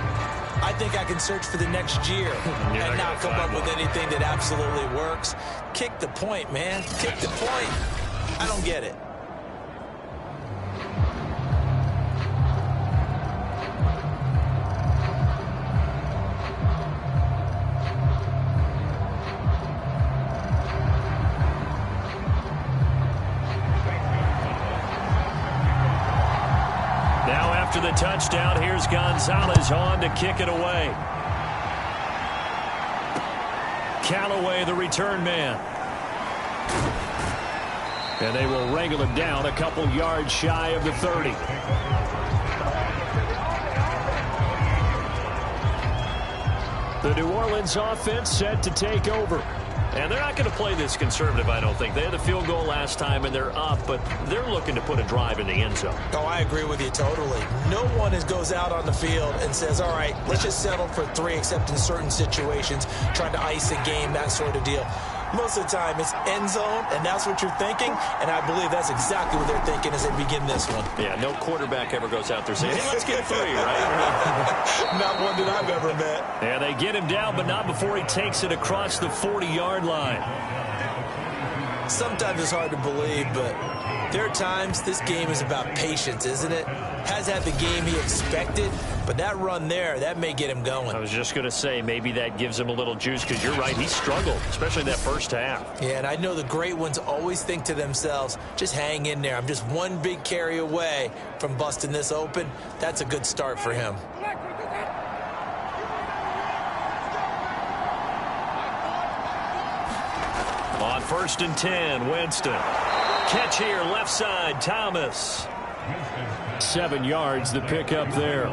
I think I can search for the next year and not come up with anything that absolutely works. Kick the point, man. Kick the point. I don't get it. After the touchdown, here's Gonzalez on to kick it away. Callaway, the return man. And they will wrangle him down a couple yards shy of the 30. The New Orleans offense set to take over. And they're not going to play this conservative, I don't think. They had a field goal last time, and they're up, but they're looking to put a drive in the end zone. Oh, I agree with you totally. No one goes out on the field and says, all right, let's just settle for 3, except in certain situations, trying to ice a game, that sort of deal. Most of the time, it's end zone, and that's what you're thinking, and I believe that's exactly what they're thinking as they begin this one. Yeah, no quarterback ever goes out there saying, hey, let's get 3, right? Not one that I've ever met. Yeah, they get him down, but not before he takes it across the 40-yard line. Sometimes it's hard to believe, but there are times this game is about patience, isn't it? Has had the game he expected, but that run there, that may get him going. I was just going to say, maybe that gives him a little juice, because you're right, he struggled, especially that first half. Yeah, and I know the great ones always think to themselves, just hang in there. I'm just one big carry away from busting this open. That's a good start for him. On 1st and 10, Winston. Catch here, left side, Thomas. 7 yards, the pickup there.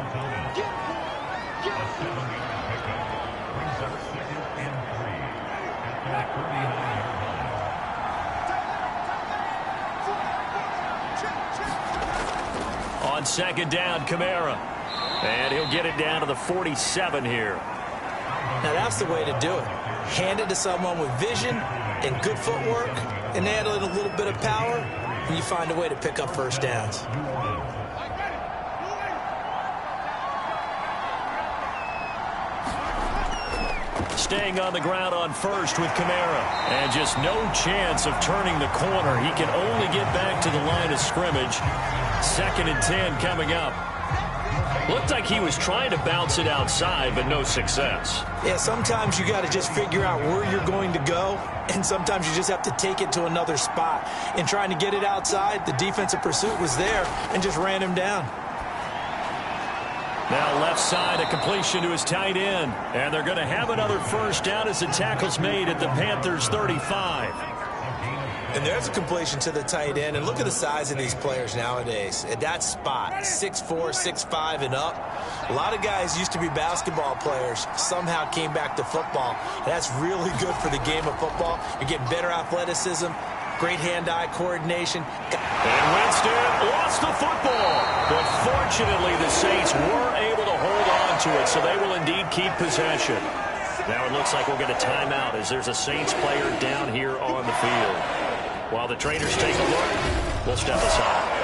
On 2nd down, Kamara. And he'll get it down to the 47 here. Now that's the way to do it. Hand it to someone with vision and good footwork, and add a little bit of power, and you find a way to pick up first downs. Staying on the ground on 1st with Kamara. And just no chance of turning the corner. He can only get back to the line of scrimmage. 2nd and 10 coming up. Looked like he was trying to bounce it outside, but no success. Yeah, sometimes you got to just figure out where you're going to go, and sometimes you just have to take it to another spot. In trying to get it outside, the defensive pursuit was there and just ran him down. Now left side, a completion to his tight end. And they're going to have another first down as the tackle's made at the Panthers' 35. And there's a completion to the tight end. And look at the size of these players nowadays. At that spot, 6'4", 6'5", and up. A lot of guys used to be basketball players, somehow came back to football. And that's really good for the game of football. You're getting better athleticism, great hand-eye coordination. And Winston lost the football. But fortunately, the Saints were able to hold on to it, so they will indeed keep possession. Now it looks like we'll get a timeout as there's a Saints player down here on the field. While the trainers take a look, we'll step aside.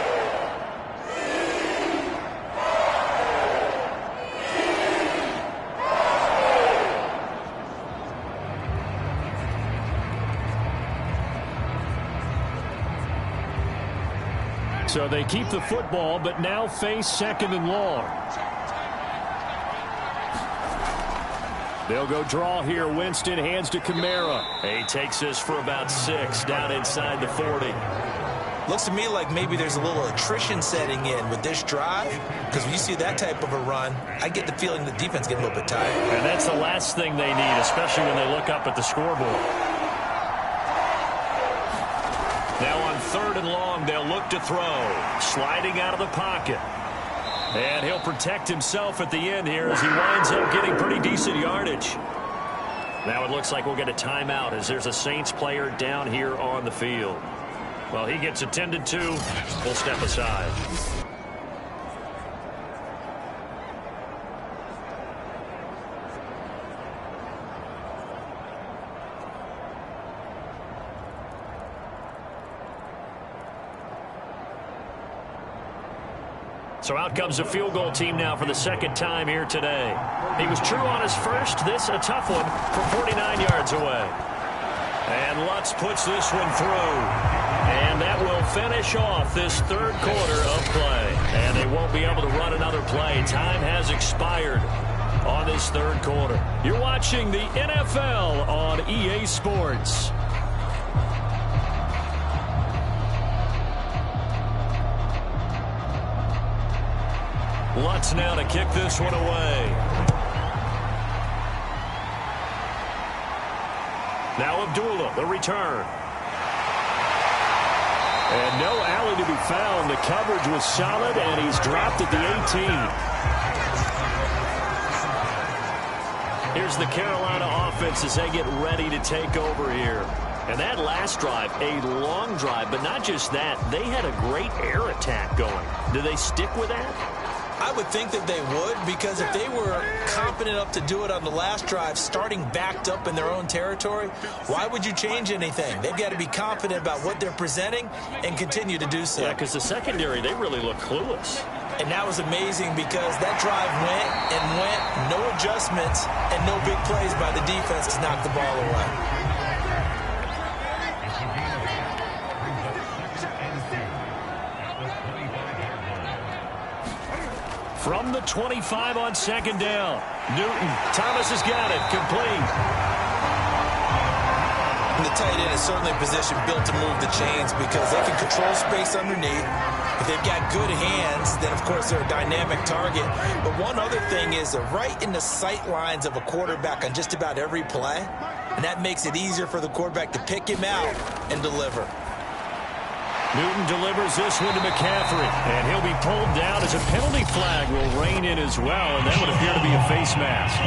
So they keep the football, but now face 2nd and long. They'll go draw here. Winston hands to Kamara. He takes this for about 6 down inside the 40. Looks to me like maybe there's a little attrition setting in with this drive, because when you see that type of a run, I get the feeling the defense getting a little bit tired. And that's the last thing they need, especially when they look up at the scoreboard. Now on 3rd and long, they'll look to throw. Sliding out of the pocket. And he'll protect himself at the end here as he winds up getting pretty decent yardage. Now it looks like we'll get a timeout as there's a Saints player down here on the field. Well, he gets attended to. We'll step aside. So out comes the field goal team now for the 2nd time here today. He was true on his first. This a tough one from 49 yards away. And Lutz puts this one through. And that will finish off this 3rd quarter of play. And they won't be able to run another play. Time has expired on this 3rd quarter. You're watching the NFL on EA Sports. Lutz now to kick this one away. Now Abdullah, the return. And no alley to be found. The coverage was solid, and he's dropped at the 18. Here's the Carolina offense as they get ready to take over here. And that last drive, a long drive, but not just that. They had a great air attack going. Do they stick with that? I would think that they would, because if they were confident enough to do it on the last drive, starting backed up in their own territory, why would you change anything? They've got to be confident about what they're presenting and continue to do so. Yeah, because the secondary, they really look clueless. And that was amazing because that drive went and went, no adjustments, and no big plays by the defense to knock the ball away. From the 25 on 2nd down. Newton. Thomas has got it. Complete. And the tight end is certainly a position built to move the chains because they can control space underneath. If they've got good hands, then, of course, they're a dynamic target. But one other thing is they're right in the sight lines of a quarterback on just about every play. and that makes it easier for the quarterback to pick him out and deliver. Newton delivers this one to McCaffrey, and he'll be pulled down as a penalty flag will rein in as well, and that would appear to be a face mask.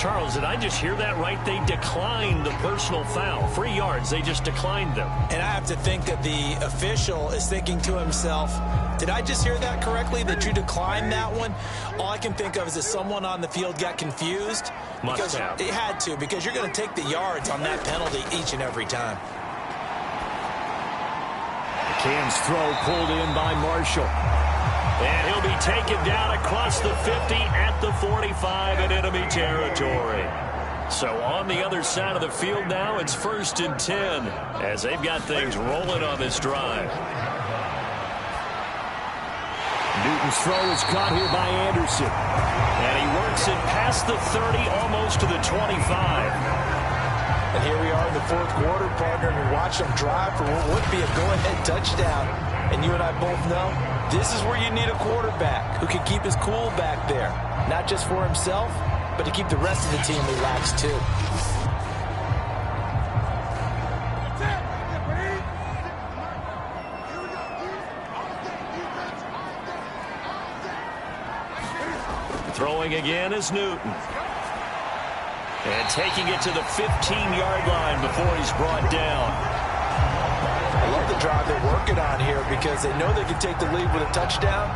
Charles, did I just hear that right? They declined the personal foul. 3 yards, they just declined them. And I have to think that the official is thinking to himself, did I just hear that correctly, that you declined that one? All I can think of is that someone on the field got confused. Must have. It had to, because you're going to take the yards on that penalty each and every time. Cam's throw pulled in by Marshall. And he'll be taken down across the 50 at the 45 in enemy territory. So on the other side of the field now, it's 1st and 10 as they've got things rolling on this drive. Newton's throw is caught here by Anderson. And he works it past the 30, almost to the 25. And here we are in the 4th quarter, partner, and we watch them drive for what would be a go-ahead touchdown. And you and I both know this is where you need a quarterback who can keep his cool back there. Not just for himself, but to keep the rest of the team relaxed too. Throwing again is Newton. And taking it to the 15-yard line before he's brought down. I love the drive they're working on here because they know they can take the lead with a touchdown.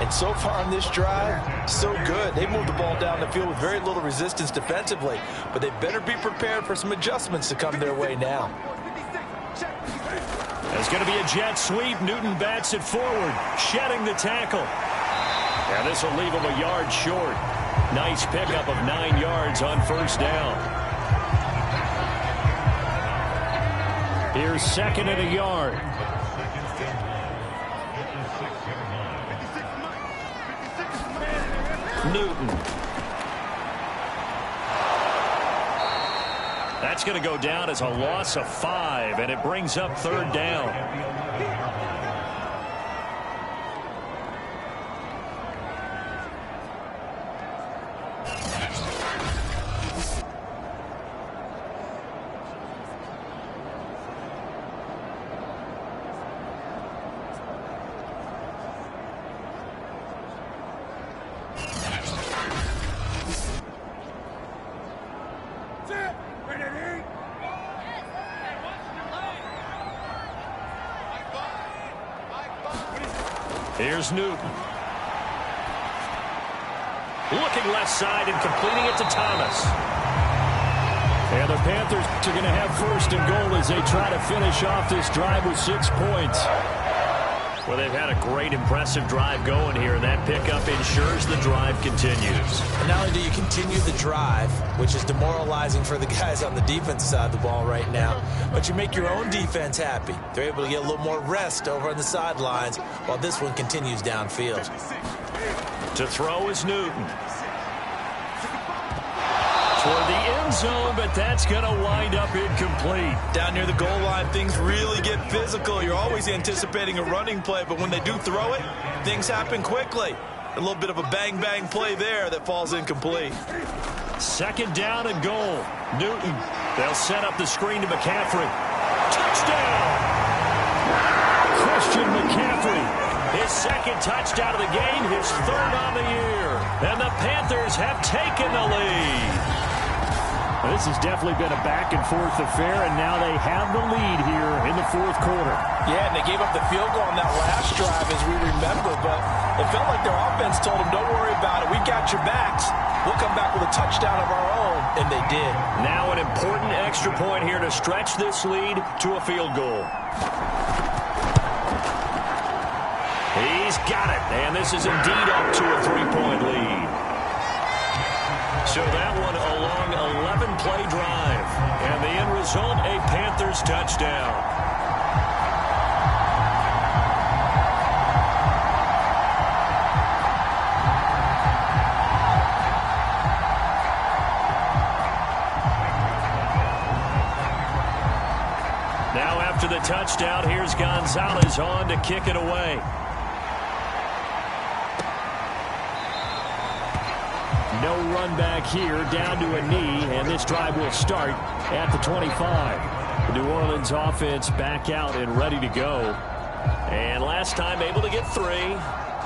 And so far on this drive, so good. They moved the ball down the field with very little resistance defensively. But they better be prepared for some adjustments to come their way now. There's going to be a jet sweep. Newton bats it forward, shedding the tackle. And this will leave him a yard short. Nice pickup of 9 yards on 1st down. Here's 2nd and a yard. Newton. That's going to go down as a loss of 5, and it brings up 3rd down. Here's Newton. Looking left side and completing it to Thomas. And the Panthers are going to have 1st and goal as they try to finish off this drive with 6 points. Well, they've had a great, impressive drive going here, and that pickup ensures the drive continues. And not only do you continue the drive, which is demoralizing for the guys on the defensive side of the ball right now, but you make your own defense happy. They're able to get a little more rest over on the sidelines while this one continues downfield. To throw is Newton. Toward the end zone, but that's going to wind up incomplete. Down near the goal line, things really get physical. You're always anticipating a running play, but when they do throw it, things happen quickly. A little bit of a bang-bang play there that falls incomplete. 2nd down and goal. Newton. They'll set up the screen to McCaffrey. Touchdown! Christian McCaffrey. His 2nd touchdown of the game, his 3rd on the year. And the Panthers have taken the lead. This has definitely been a back-and-forth affair, and now they have the lead here in the 4th quarter. Yeah, and they gave up the field goal on that last drive, as we remember, but it felt like their offense told them, don't worry about it. We got your backs. We'll come back with a touchdown of our own, and they did. Now an important extra point here to stretch this lead to a field goal. He's got it, and this is indeed up to a 3-point lead. So that one a long 11-play drive. And the end result, a Panthers touchdown. Now after the touchdown, here's Gonzalez on to kick it away. No run back here, down to a knee, and this drive will start at the 25. The New Orleans offense back out and ready to go. And last time able to get 3.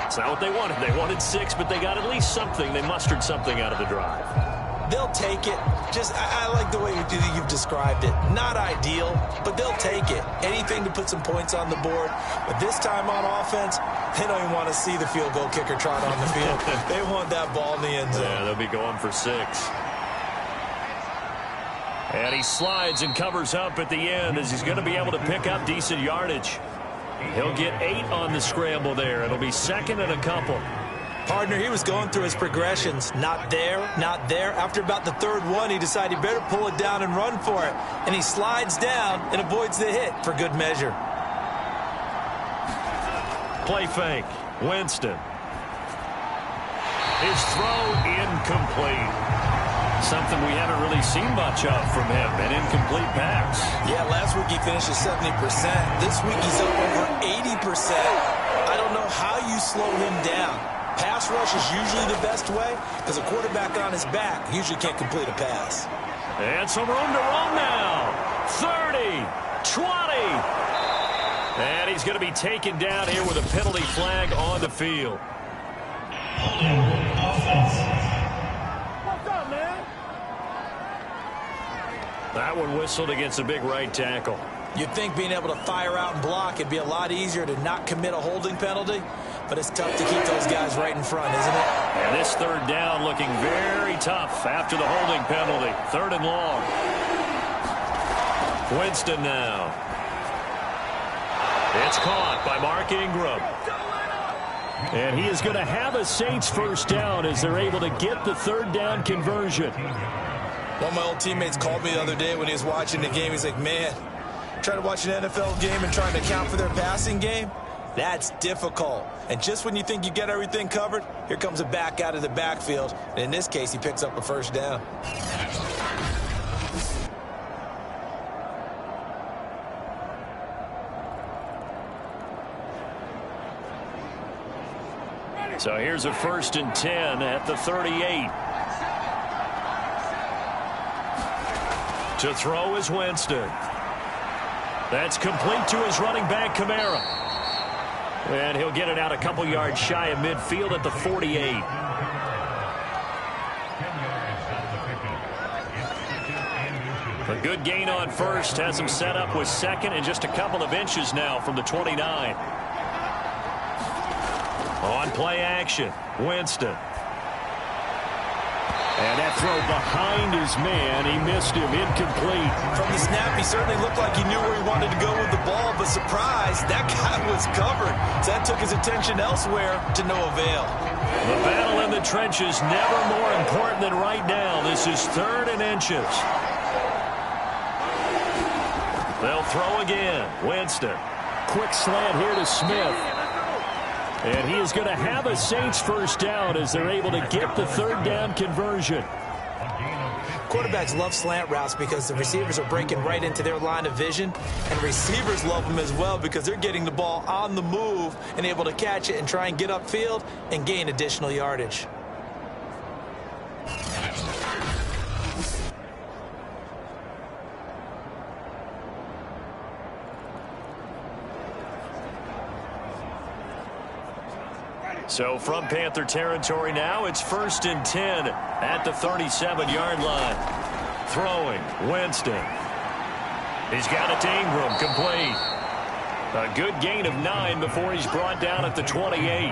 It's not what they wanted. They wanted 6, but they got at least something. They mustered something out of the drive. They'll take it. I like the way you've described it. Not ideal, but they'll take it. Anything to put some points on the board. But this time on offense, they don't even want to see the field goal kicker trot on the field. They want that ball in the end zone. Yeah, they'll be going for 6. And he slides and covers up at the end as he's going to be able to pick up decent yardage. He'll get 8 on the scramble there. It'll be 2nd and a couple. Partner, he was going through his progressions. Not there, not there. After about the 3rd one, he decided he better pull it down and run for it. And he slides down and avoids the hit for good measure. Play fake. Winston. His throw incomplete. Something we haven't really seen much of from him, an incomplete pass. Yeah, last week he finished at 70%. This week he's up over 80%. I don't know how you slow him down. Pass rush is usually the best way because a quarterback on his back usually can't complete a pass. And some room to run now. 30, 20. And he's going to be taken down here with a penalty flag on the field. That one whistled against a big right tackle. You'd think being able to fire out and block, it'd be a lot easier to not commit a holding penalty, but it's tough to keep those guys right in front, isn't it? And this 3rd down looking very tough after the holding penalty. 3rd and long. Winston now. It's caught by Mark Ingram. And he is going to have a Saints 1st down as they're able to get the 3rd down conversion. One of my old teammates called me the other day when he was watching the game. He's like, man, trying to watch an NFL game and trying to account for their passing game, that's difficult. And just when you think you get everything covered, here comes a back out of the backfield. And in this case, he picks up a 1st down. So here's a 1st and 10 at the 38. To throw is Winston. That's complete to his running back, Kamara. And he'll get it out a couple yards shy of midfield at the 48. A good gain on 1st. Has him set up with 2nd and just a couple of inches now from the 29. On play action, Winston. And that throw behind his man, he missed him, incomplete. From the snap, he certainly looked like he knew where he wanted to go with the ball, but surprise, that guy was covered. So that took his attention elsewhere to no avail. The battle in the trenches never more important than right now. This is 3rd and inches. They'll throw again. Winston. Quick slant here to Smith. And he is going to have a Saints 1st down as they're able to get the 3rd down conversion. Quarterbacks love slant routes because the receivers are breaking right into their line of vision. And receivers love them as well because they're getting the ball on the move and able to catch it and try and get upfield and gain additional yardage. So from Panther territory now, it's 1st and 10 at the 37-yard line. Throwing, Winston. He's got it to Ingram, complete. A good gain of 9 before he's brought down at the 28.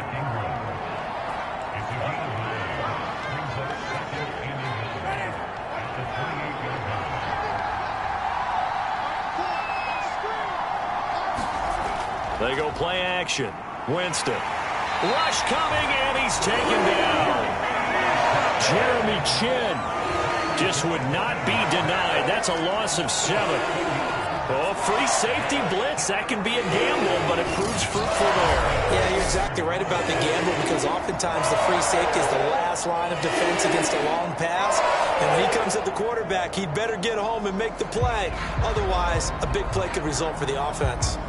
They go play action. Winston. Rush coming, and he's taken down. Jeremy Chin just would not be denied. That's a loss of 7. Oh, free safety blitz. That can be a gamble, but it proves fruitful there. Yeah, you're exactly right about the gamble because oftentimes the free safety is the last line of defense against a long pass. And when he comes at the quarterback, he'd better get home and make the play. Otherwise, a big play could result for the offense.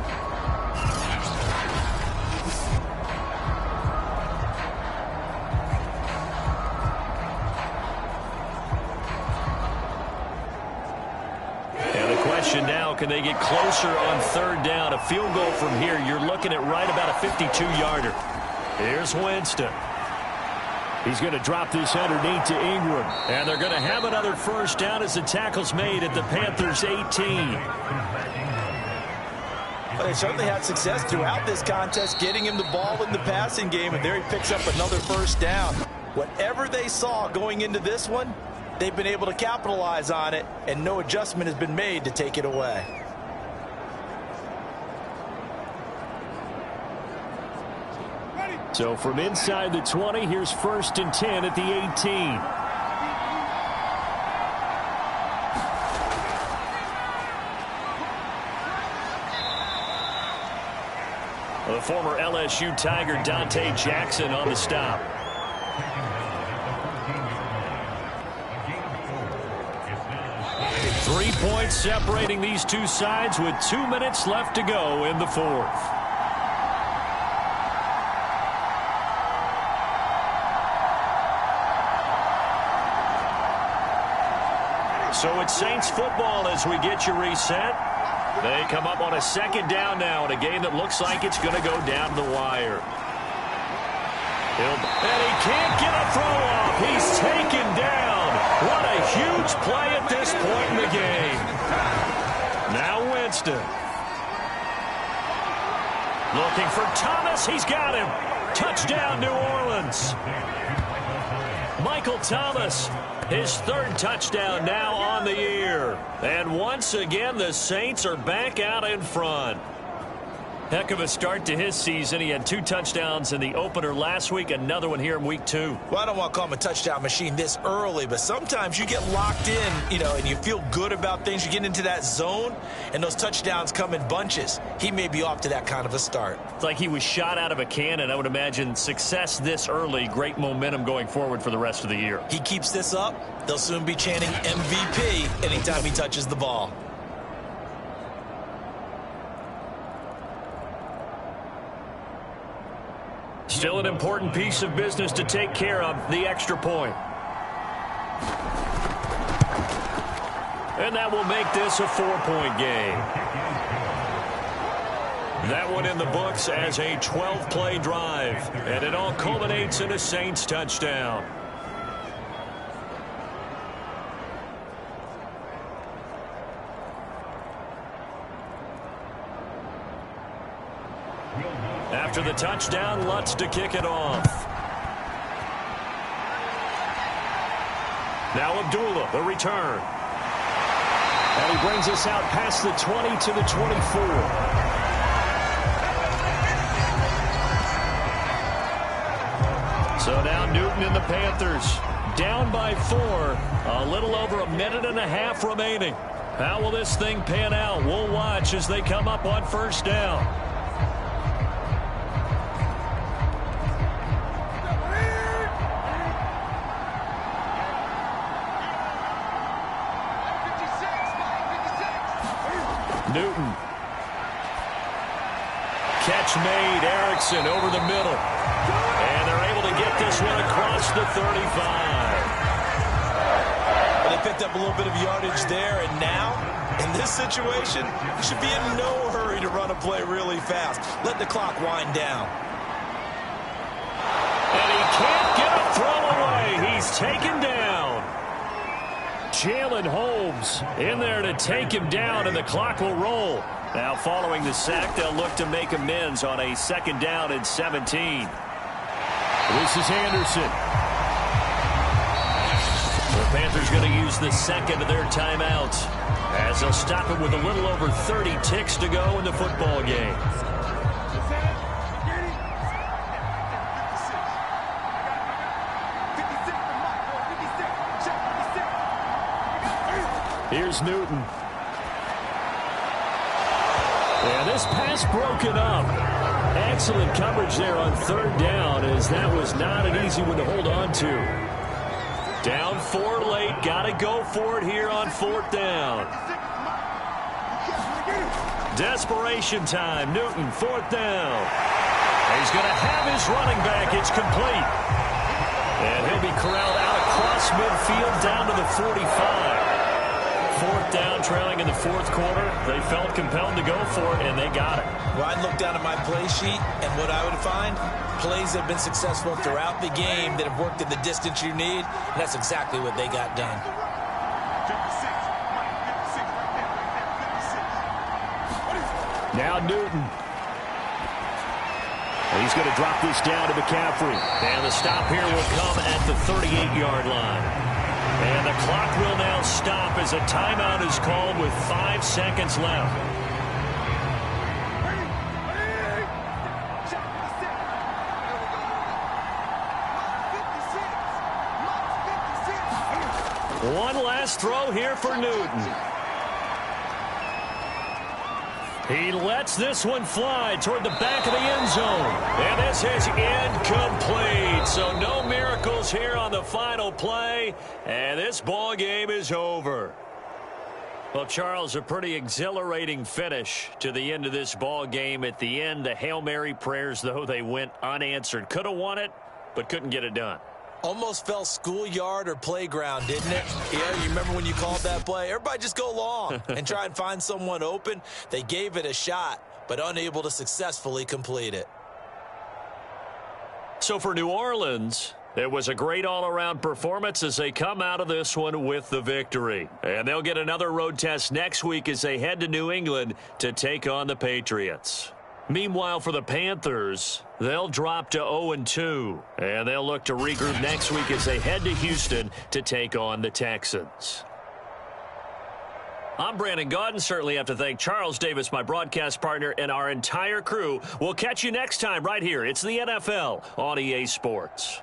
question now, can they get closer on third down? A field goal from here, you're looking at right about a 52-yarder. Here's Winston. He's going to drop this underneath to Ingram. And they're going to have another first down as the tackle's made at the Panthers' 18. Well, they certainly had success throughout this contest getting him the ball in the passing game, and there he picks up another first down. Whatever they saw going into this one, they've been able to capitalize on it, and no adjustment has been made to take it away. So from inside the 20, here's 1st and 10 at the 18. The former LSU Tiger Dante Jackson on the stop. Three points separating these two sides with 2 minutes left to go in the fourth. So it's Saints football as we get you reset. They come up on a second down now in a game that looks like it's going to go down the wire. And he can't get a throw off. He's taken down. What a huge play at this point in the game. Now Winston. Looking for Thomas. He's got him. Touchdown, New Orleans. Michael Thomas, his 3rd touchdown now on the year. And once again, the Saints are back out in front. Heck of a start to his season. He had 2 touchdowns in the opener last week, another one here in week 2. Well, I don't want to call him a touchdown machine this early, but sometimes you get locked in, and you feel good about things. You get into that zone, and those touchdowns come in bunches. He may be off to that kind of a start. It's like he was shot out of a cannon. I would imagine success this early, great momentum going forward for the rest of the year. He keeps this up, they'll soon be chanting MVP anytime he touches the ball. Still an important piece of business to take care of, the extra point. And that will make this a 4-point game. That one in the books as a 12-play drive. And it all culminates in a Saints touchdown. After the touchdown, Lutz to kick it off. Now Abdullah, the return. And he brings us out past the 20 to the 24. So now Newton and the Panthers down by 4. A little over a minute and a half remaining. How will this thing pan out? We'll watch as they come up on first down. Newton. Catch made. Erickson over the middle. And they're able to get this one across the 35. Well, they picked up a little bit of yardage there, and now, in this situation, you should be in no hurry to run a play really fast. Let the clock wind down. And he can't get a throw away. He's taken down. Jalen Holmes in there to take him down, and the clock will roll. Now, following the sack, they'll look to make amends on a 2nd down and 17. This is Anderson. The Panthers going to use the 2nd of their timeouts as they'll stop it with a little over 30 ticks to go in the football game. Here's Newton. And this pass broken up. Excellent coverage there on 3rd down, as that was not an easy one to hold on to. Down 4 late. Got to go for it here on 4th down. Desperation time. Newton, 4th down. He's going to have his running back. It's complete. And he'll be corralled out across midfield down to the 45. 4th down, trailing in the 4th quarter. They felt compelled to go for it, and they got it. Well, I'd look down at my play sheet, and what I would find, plays that have been successful throughout the game that have worked in the distance you need, and that's exactly what they got done. Now Newton. He's going to drop this down to McCaffrey. And the stop here will come at the 38-yard line. And the clock will now stop as a timeout is called with 5 seconds left. One last throw here for Newton. He lets this one fly toward the back of the end zone. And this is incomplete. So no miracles here on the final play. And this ball game is over. Well, Charles, a pretty exhilarating finish to the end of this ball game. At the end, the Hail Mary prayers, though, they went unanswered. Could have won it, but couldn't get it done. Almost felt schoolyard or playground, didn't it? Yeah, you remember when you called that play? Everybody just go long and try and find someone open. They gave it a shot, but unable to successfully complete it. So for New Orleans, it was a great all-around performance as they come out of this one with the victory. And they'll get another road test next week as they head to New England to take on the Patriots. Meanwhile, for the Panthers, they'll drop to 0-2, and they'll look to regroup next week as they head to Houston to take on the Texans. I'm Brandon Gaudin. Certainly have to thank Charles Davis, my broadcast partner, and our entire crew. We'll catch you next time right here. It's the NFL on EA Sports.